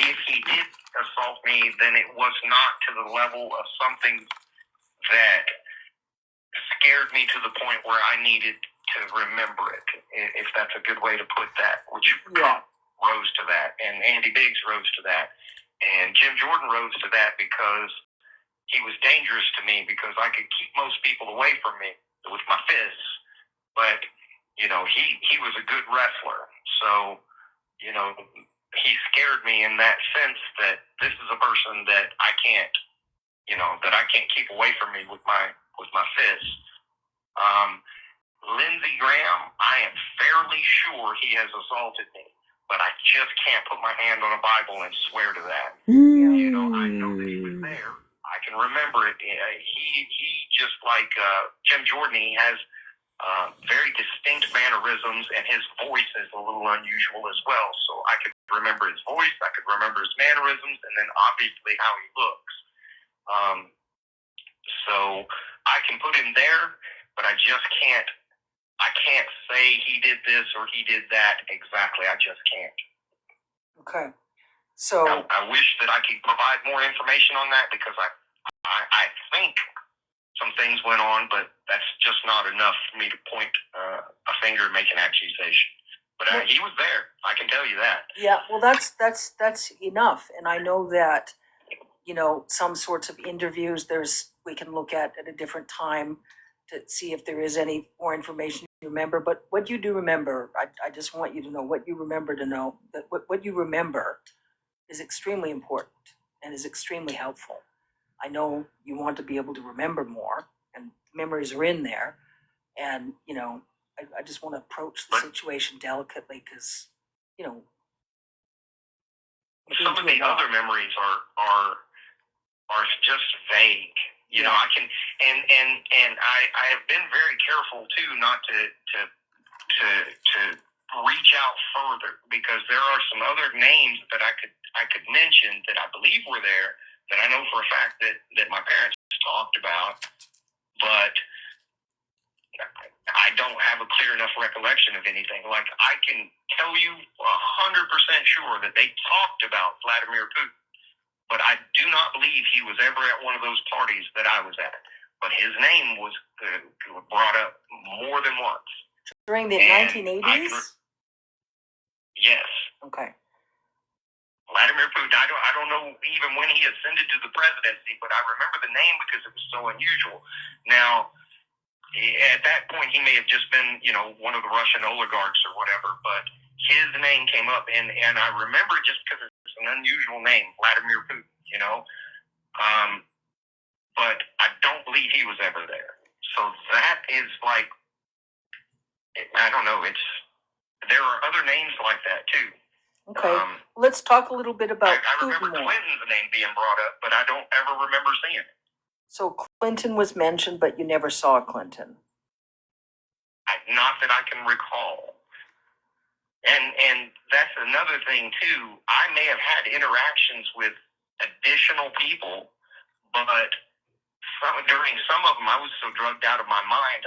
If he did assault me, then it was not to the level of something that scared me to the point where I needed to remember it, if that's a good way to put that, which Trump rose to that, and Andy Biggs rose to that, and Jim Jordan rose to that because he was dangerous to me because I could keep most people away from me with my fists, but, he was a good wrestler, so, he scared me in that sense that this is a person that I can't, that I can't keep away from me with my fists. Lindsey Graham, I am fairly sure he has assaulted me, but I just can't put my hand on a Bible and swear to that. I know that he was there. I can remember it. He just like Jim Jordan, he has very distinct mannerisms, and his voice is a little unusual as well. So I could remember his voice, I could remember his mannerisms, and then obviously how he looks. So I can put him there, but I just can't. I can't say he did this or he did that exactly. I just can't. Okay. So I wish that I could provide more information on that because I think some things went on, but that's just not enough for me to point a finger and make an accusation. But he was there. I can tell you that. Yeah. Well, that's enough, and I know that some sorts of interviews we can look at a different time to see if there is any more information you remember. But what you do remember, I just want you to know what you remember to know, that what you remember is extremely important and is extremely helpful. I know you want to be able to remember more, and memories are in there. And, I just want to approach the situation delicately because, some of the other memories are just vague. I can, and I have been very careful too not to reach out further because there are some other names that I could mention that I believe were there that I know for a fact that my parents talked about, but I don't have a clear enough recollection of anything. Like I can tell you 100% sure that they talked about Vladimir Putin, but I do not believe he was ever at one of those parties that I was at. But his name was brought up more than once. During the 1980s? Yes. Okay. Vladimir Putin. I don't know even when he ascended to the presidency, but I remember the name because it was so unusual. Now, at that point, he may have just been, one of the Russian oligarchs or whatever, but his name came up, and I remember it just because it's an unusual name, Vladimir Putin, but I don't believe he was ever there. So that is like, I don't know, there are other names like that too. Okay, let's talk a little bit about I remember Putin more. Clinton's name being brought up, but I don't ever remember seeing it. So Clinton was mentioned, but you never saw Clinton. Not that I can recall. And that's another thing too. I may have had interactions with additional people, but during some of them, I was so drugged out of my mind,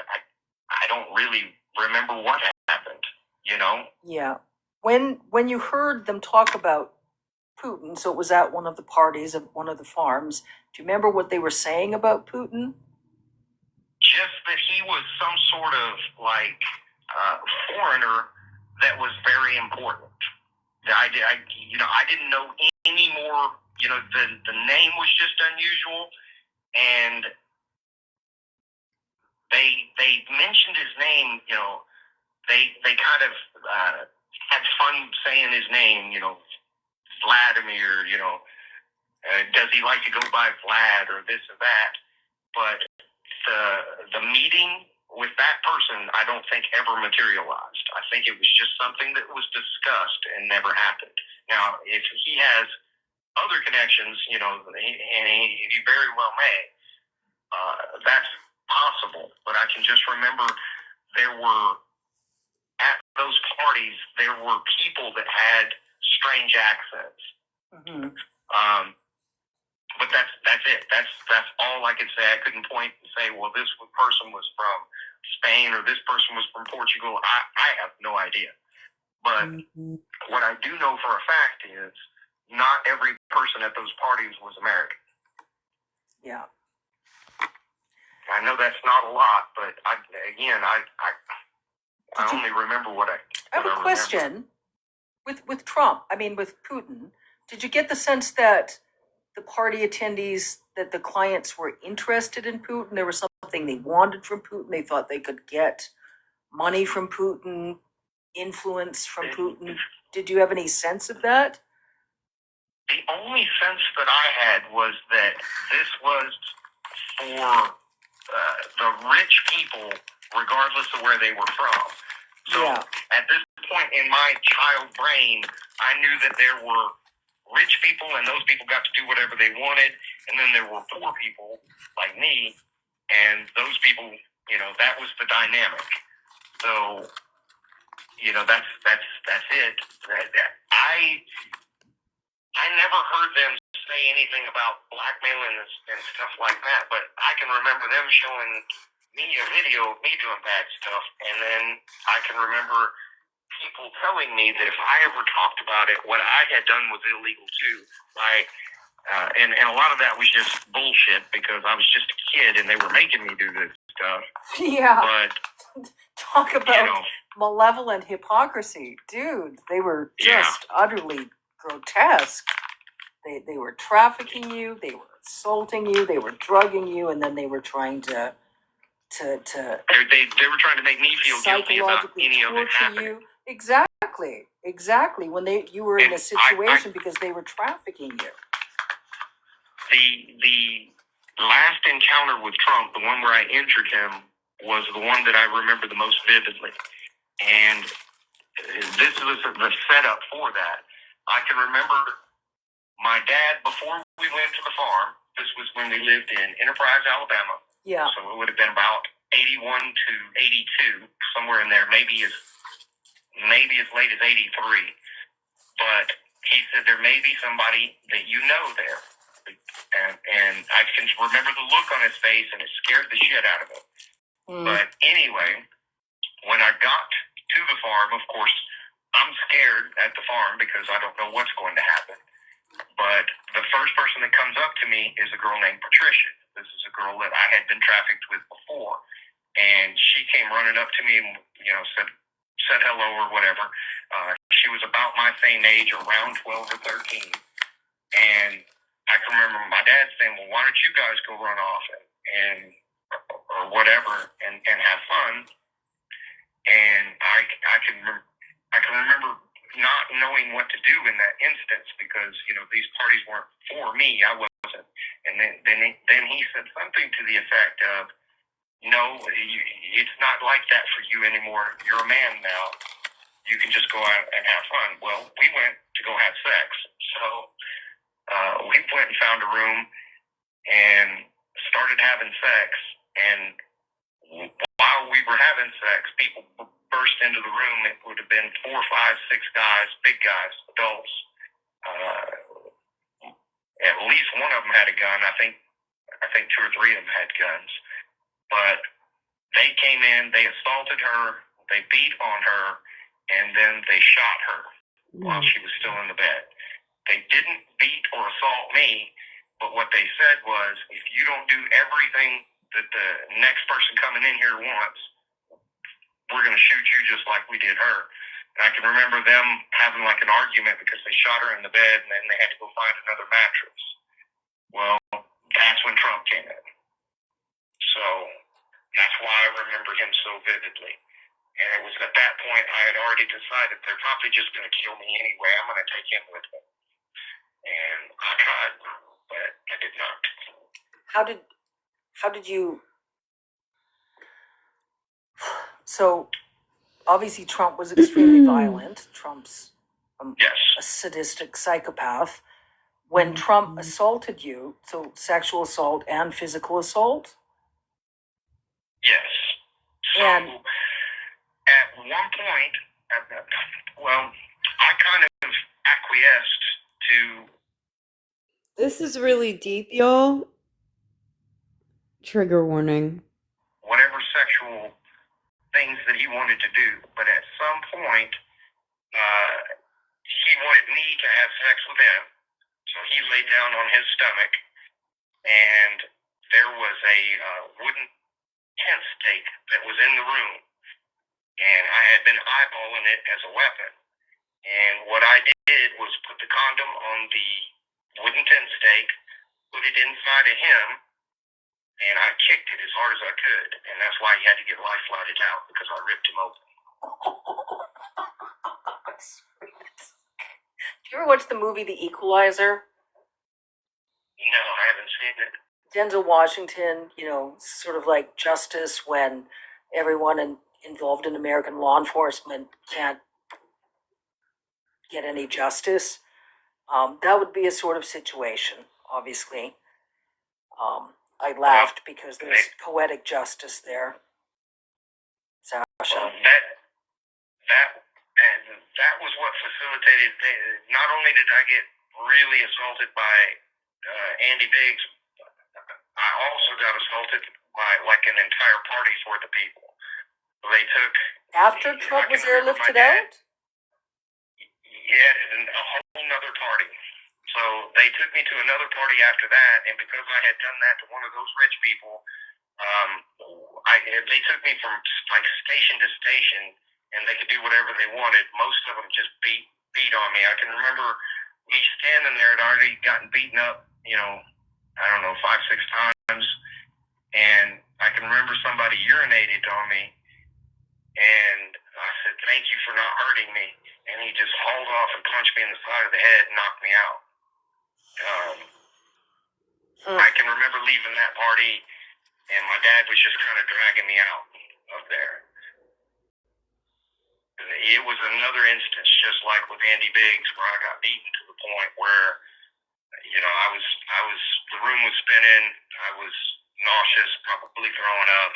I don't really remember what happened. Yeah. When you heard them talk about Putin, so it was at one of the parties of one of the farms. Do you remember what they were saying about Putin? Just that he was some sort of foreigner that was very important. I didn't know any more. The name was just unusual, and they mentioned his name. They kind of had fun saying his name. Vladimir. Does he like to go by Vlad or this or that? But the meeting with that person, I don't think ever materialized. I think it was just something that was discussed and never happened. Now, if he has other connections, and he very well may, that's possible. But I can just remember at those parties, there were people that had strange accents. Mm-hmm. But that's it. That's all I could say. I couldn't point and say, well, this person was from Spain or this person was from Portugal. I have no idea. But what I do know for a fact is not every person at those parties was American. Yeah. I know that's not a lot, but I only remember what I have a question with Trump. I mean, with Putin. Did you get the sense that the party attendees, that the clients were interested in Putin? There was something they wanted from Putin. They thought they could get money from Putin, influence from Putin. Did you have any sense of that? The only sense that I had was that this was for the rich people, regardless of where they were from. So at this point in my child brain, I knew that there were rich people, and those people got to do whatever they wanted, and then there were poor people like me, and those people, that was the dynamic. So, that's it. I never heard them say anything about blackmailing and stuff like that, but I can remember them showing me a video of me doing bad stuff, and then I can remember people telling me that if I ever talked about it, what I had done was illegal too. And a lot of that was just bullshit because I was just a kid and they were making me do this stuff. Yeah. But talk about malevolent hypocrisy, dude. They were just utterly grotesque. They were trafficking you. They were assaulting you. They were drugging you, and then they were trying to they were trying to make me feel guilty about any of it happening. Exactly. When you were in a situation because they were trafficking you. The last encounter with Trump, the one where I injured him, was the one that I remember the most vividly. And this was the setup for that. I can remember my dad, before we went to the farm, this was when we lived in Enterprise, Alabama. Yeah. So it would have been about 81 to 82, somewhere in there, maybe as late as 83. But he said there may be somebody that you know there. And I can remember the look on his face, and it scared the shit out of him. But anyway, when I got to the farm, of course, I'm scared at the farm because I don't know what's going to happen. But the first person that comes up to me is a girl named Patricia. This is a girl that I had been trafficked with before. And she came running up to me and, said, said hello or whatever. She was about my same age, around 12 or 13. And I can remember my dad saying, well, why don't you guys go run off and or whatever and have fun? And I can remember not knowing what to do in that instance because, these parties weren't for me. I wasn't. And then he said something to the effect of, no, it's not like that for you anymore. You're a man now. You can just go out and have fun. Well, we went to go have sex. So we went and found a room and started having sex. And while we were having sex, people burst into the room. It would have been 4, 5, 6 guys, big guys, adults. At least one of them had a gun. I think 2 or 3 of them had guns. But they came in, they assaulted her, they beat on her, and then they shot her while she was still in the bed. They didn't beat or assault me, but what they said was, if you don't do everything that the next person coming in here wants, we're going to shoot you just like we did her. And I can remember them having like an argument because they shot her in the bed and then they had to go find another mattress. Well, that's when Trump came in. So that's why I remember him so vividly. And it was at that point I had already decided they're probably just going to kill me anyway. I'm going to take him with me. And I tried, but I did not. How did you? So obviously Trump was extremely violent. Trump's Yes. a sadistic psychopath. When Trump assaulted you, so sexual assault and physical assault? Yes. So And at one point, I kind of acquiesced to. This is really deep, y'all. Trigger warning. Whatever sexual things that he wanted to do, but at some point, he wanted me to have sex with him. So he laid down on his stomach, and there was a wooden tent stake that was in the room, and I had been eyeballing it as a weapon. And what I did was put the condom on the wooden tent stake, put it inside of him, and I kicked it as hard as I could. And that's why he had to get life flighted out, because I ripped him open. do you ever watch the movie The Equalizer? No, I haven't seen it. Denzel Washington, sort of like justice when everyone involved in American law enforcement can't get any justice. That would be a sort of situation, obviously. I laughed because there's poetic justice there. Sasha. Well, that was what facilitated. Not only did I get really assaulted by Andy Biggs, I also got assaulted by like an entire party's worth of people. They took after Trump was airlifted out. Yeah, a whole nother party. So they took me to another party after that, and because I had done that to one of those rich people, they took me from like station to station, and they could do whatever they wanted. Most of them just beat on me. I can remember me standing there, had already gotten beaten up, 5, 6 times, and I can remember somebody urinated on me, and I said, "Thank you for not hurting me." And he just hauled off and punched me in the side of the head and knocked me out. I can remember leaving that party, and my dad was just kind of dragging me out of there. It was another instance, just like with Andy Biggs, where I got beaten to the point where, the room was spinning. I was nauseous, probably throwing up,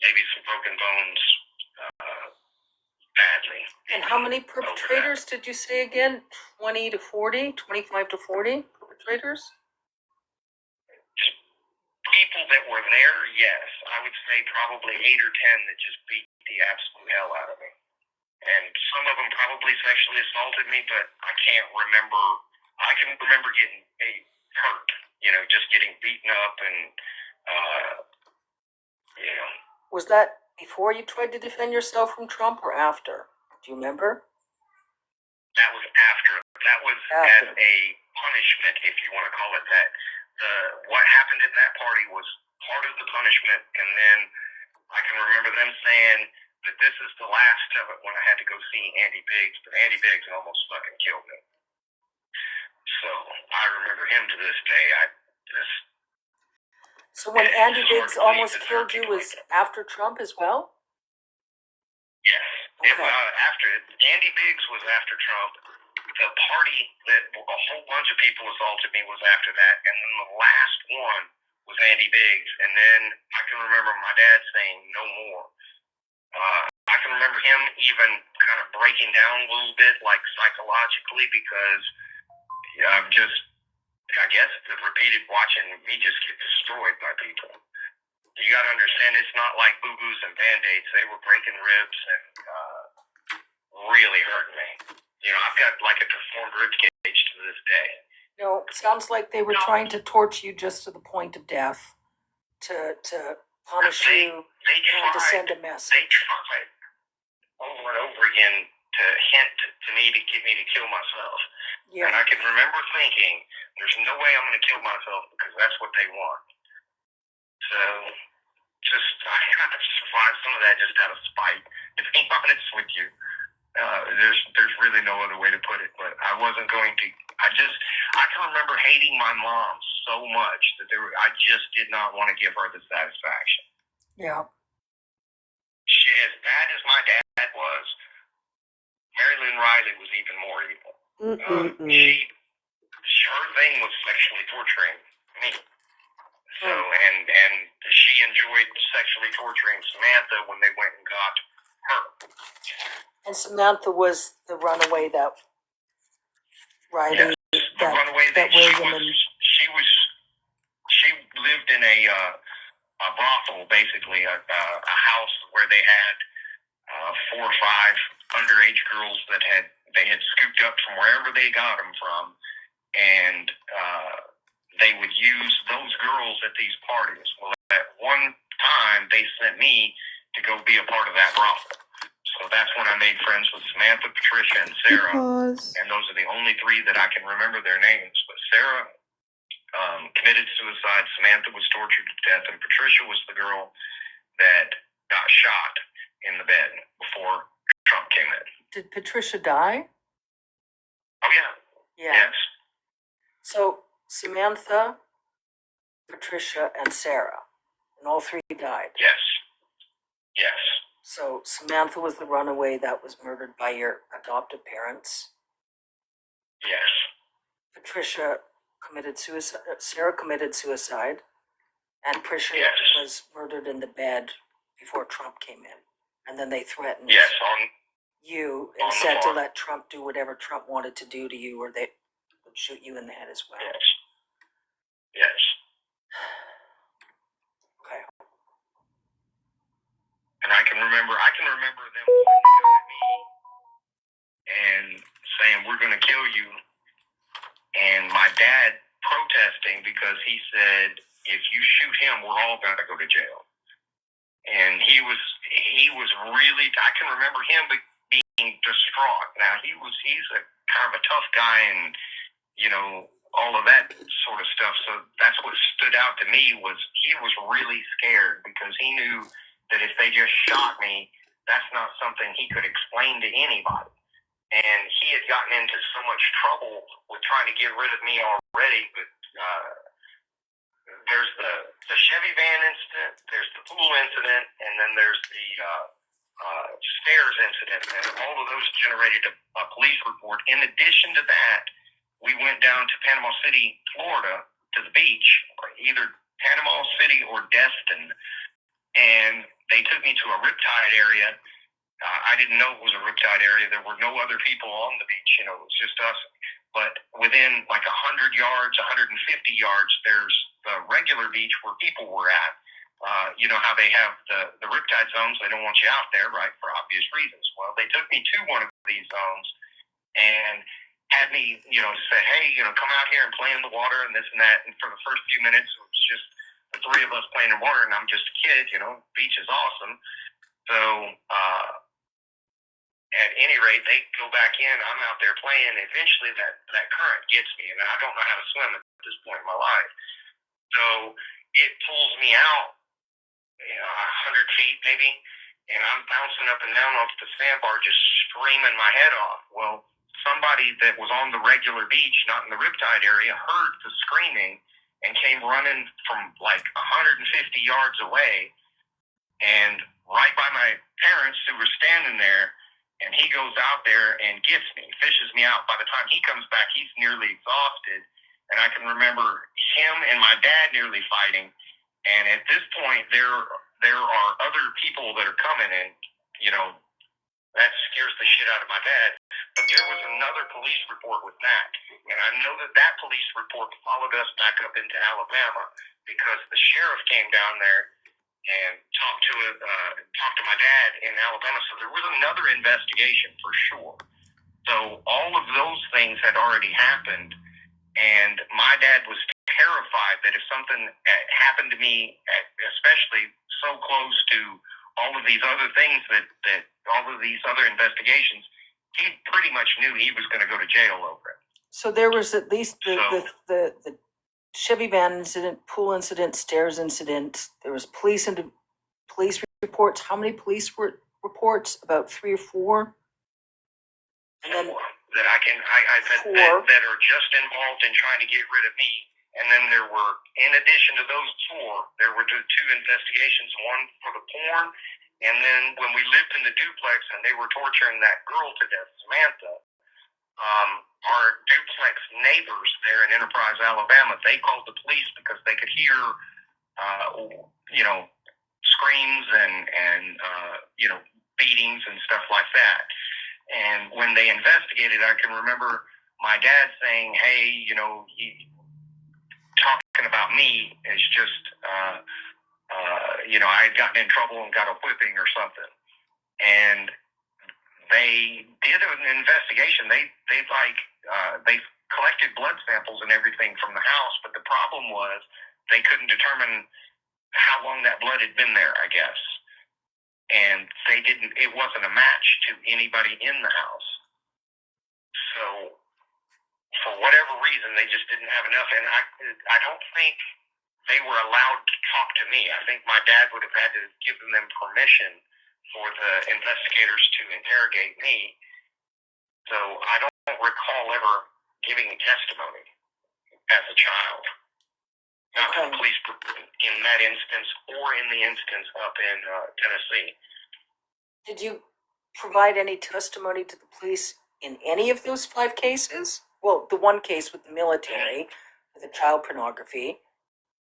maybe some broken bones, badly. And how many perpetrators did you say again? 20 to 40? 25 to 40 perpetrators? People that were there, yes. I would say probably 8 or 10 that just beat the absolute hell out of me. And some of them probably sexually assaulted me, but I can't remember. I can remember getting hurt, just getting beaten up and, Was that Before you tried to defend yourself from Trump or after? Do you remember? That was after. That was as a punishment, if you want to call it that. What happened at that party was part of the punishment, and then I can remember them saying that this is the last of it when I had to go see Andy Biggs, but Andy Biggs almost fucking killed me. So I remember him to this day. So when Andy Biggs almost killed you was after Trump as well? Yes. Okay. After Andy Biggs was after Trump. The party that a whole bunch of people assaulted me was after that, and then the last one was Andy Biggs, and then I can remember my dad saying no more. I can remember him even kind of breaking down a little bit, like psychologically, because I guess the repeated watching me just get destroyed by people. You got to understand, it's not like boo-boos and Band-Aids. They were breaking ribs and really hurting me. You know, I've got like a deformed rib cage to this day. No, it sounds like they were trying to torture you just to the point of death, to punish you and to send a message. They tried over and over again to hint to me to get me to kill myself. Yeah. And I can remember thinking, there's no way I'm going to kill myself because that's what they want. So, I kind of survived some of that just out of spite, to be honest with you. There's really no other way to put it, but I wasn't going to. I can remember hating my mom so much that I just did not want to give her the satisfaction. Yeah. As bad as my dad was, Mary Lynn Riley was even more evil. Her thing was sexually torturing me. So, and she enjoyed sexually torturing Samantha when they went and got her. And Samantha was the runaway that Riley, yes, the runaway that she lived in a brothel, basically a house where they had 4 or 5 underage girls that they had scooped up from wherever they got them from, and they would use those girls at these parties. Well, at one time they sent me to go be a part of that brothel. So that's when I made friends with Samantha, Patricia, and Sarah. And those are the only 3 that I can remember their names. But Sarah committed suicide. Samantha was tortured to death. And Patricia was the girl that got shot in the bed before Trump came in. Did Patricia die? Oh, yeah. Yes. So Samantha, Patricia, and Sarah. And all 3 died. Yes. Yes. So Samantha was the runaway that was murdered by your adoptive parents. Yes. Patricia committed suicide. Sarah committed suicide, and Patricia was murdered in the bed before Trump came in. And then they threatened you and said to let Trump do whatever Trump wanted to do to you, or they would shoot you in the head as well. Yes. Yes. Okay. And I can remember them pointing a gun at me and saying, "We're going to kill you." And my dad protesting because he said, "If you shoot him, we're all going to go to jail." And he was really, I can remember him being distraught. Now he's a kind of a tough guy, and you know, all of that sort of stuff. So that's what stood out to me was he was really scared because he knew that if they just shot me, that's not something he could explain to anybody. And he had gotten into so much trouble with trying to get rid of me already. But there's the Chevy van incident, there's the pool incident, and then there's the stairs incident. And all of those generated a police report. In addition to that, we went down to Panama City, Florida, to the beach, either Panama City or Destin, and they took me to a riptide area. I didn't know it was a riptide area. There were no other people on the beach. You know, it was just us. But within like 100 yards, 150 yards, there's the regular beach where people were at. You know how they have the riptide zones. They don't want you out there, right, for obvious reasons. Well, they took me to one of these zones and had me, you know, say, "Hey, you know, come out here and play in the water and this and that." And for the first few minutes, it was just the 3 of us playing in water, and I'm just a kid, you know, beach is awesome. So, at any rate, they go back in. I'm out there playing. Eventually, that current gets me, and I don't know how to swim at this point in my life. So it pulls me out, 100 feet maybe, and I'm bouncing up and down off the sandbar, just screaming my head off. Well, somebody that was on the regular beach, not in the riptide area, heard the screaming and came running from like 150 yards away, and right by my parents who were standing there. And he goes out there and gets me, fishes me out. By the time he comes back, he's nearly exhausted. And I can remember him and my dad nearly fighting. And at this point, there are other people that are coming, and that scares the shit out of my dad. But there was another police report with that, and I know that police report followed us back up into Alabama because the sheriff came down there and talked to my dad in Alabama. So there was another investigation for sure. So all of those things had already happened, and my dad was terrified that if something happened to me, especially so close to all of these other things that all of these other investigations, he pretty much knew he was going to go to jail over it. So there was at least the Chevy van incident, pool incident, stairs incident. There was police reports. How many police reports? About 3 or 4. And then that that are just involved in trying to get rid of me. And then there were, in addition to those 4, there were 2 investigations. One for the porn, and then when we lived in the duplex and they were torturing that girl to death, Samantha. Our duplex neighbors there in Enterprise, Alabama, they called the police because they could hear, screams and beatings and stuff like that. And when they investigated, I can remember my dad saying, "Hey, talking about me is just, I had gotten in trouble and got a whipping or something." And they did an investigation. They collected blood samples and everything from the house, but the problem was they couldn't determine how long that blood had been there, I guess. And it wasn't a match to anybody in the house. So for whatever reason, they just didn't have enough. And I don't think they were allowed to talk to me. I think my dad would have had to give them permission for the investigators to interrogate me. So I don't recall ever giving testimony as a child. Not to the police in that instance or in the instance up in Tennessee. Did you provide any testimony to the police in any of those 5 cases? Well, the one case with the military, with the child pornography.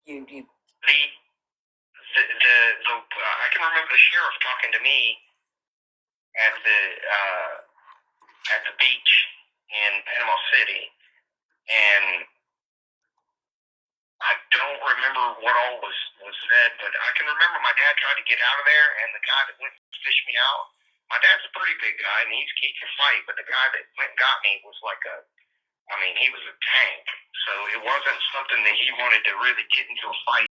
I can remember the sheriff talking to me at the beach in Panama City, and I don't remember what all was said, but I can remember my dad tried to get out of there, and the guy that went to fish me out, my dad's a pretty big guy, and he can fight, but the guy that went and got me was he was a tank. So it wasn't something that he wanted to really get into a fight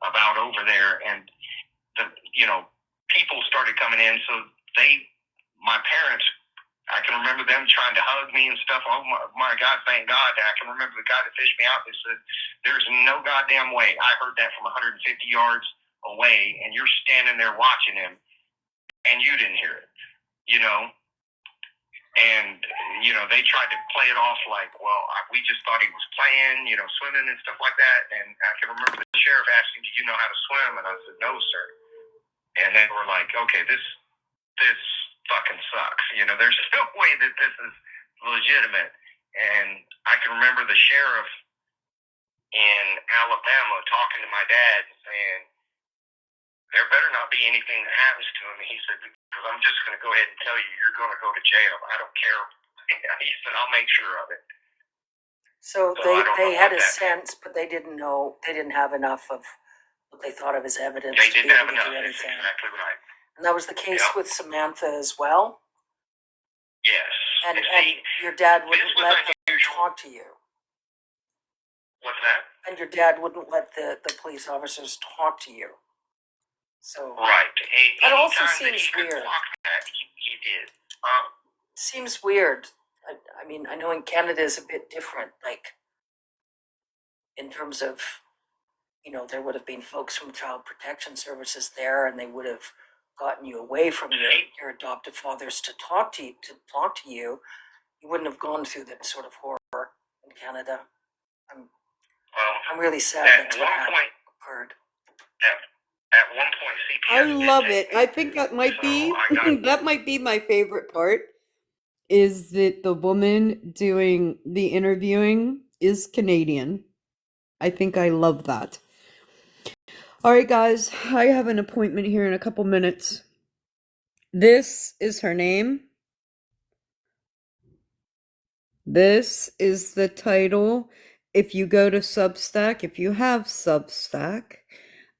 about over there, and people started coming in, so my parents, I can remember them trying to hug me and stuff. Oh my God, thank God. I can remember the guy that fished me out that said, "There's no goddamn way." I heard that from 150 yards away, and you're standing there watching him, and you didn't hear it, And, they tried to play it off like, well, we just thought he was playing, swimming and stuff like that. And I can remember the sheriff asking, "Do you know how to swim?" And I said, "No, sir." And they were like, "Okay, this fucking sucks. There's no way that this is legitimate." And I can remember the sheriff in Alabama talking to my dad and saying, "There better not be anything that happens to him." He said, "Because I'm just going to go ahead and tell you, you're going to go to jail. I don't care." He said, "I'll make sure of it." So they had a sense, but they didn't know. They didn't have enough of what they thought of as evidence. They didn't have enough. That's exactly right. And that was the case with Samantha as well? Yes. And your dad wouldn't let them talk to you? What's that? And your dad wouldn't let the police officers talk to you? So Right. that also Anytime that seems he could weird. block that, he did. Seems weird. I mean, I know in Canada is a bit different, like in terms of, you know, there would have been folks from Child Protection Services there, and they would have gotten you away from your adoptive fathers to talk to you. You wouldn't have gone through that sort of horror in Canada. I'm really sad that's what occurred. At one point, CPS I did love take it. me, I think that might so be I got that might be my favorite part, is that the woman doing the interviewing is Canadian. I think I love that. All right, guys, I have an appointment here in a couple minutes. This is her name. This is the title. If you go to Substack, if you have Substack,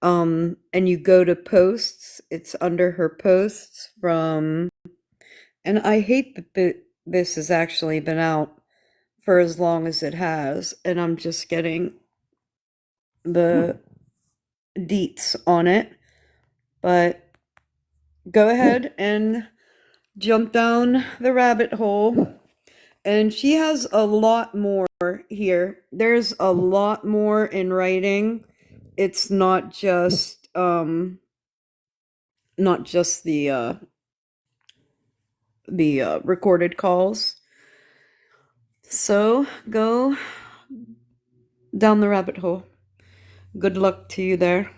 and you go to posts, it's under her posts from, and I hate that this has actually been out for as long as it has, and I'm just getting the deets on it. But go ahead and jump down the rabbit hole. And she has a lot more here. There's a lot more in writing. It's not just the recorded calls. So go down the rabbit hole. Good luck to you there.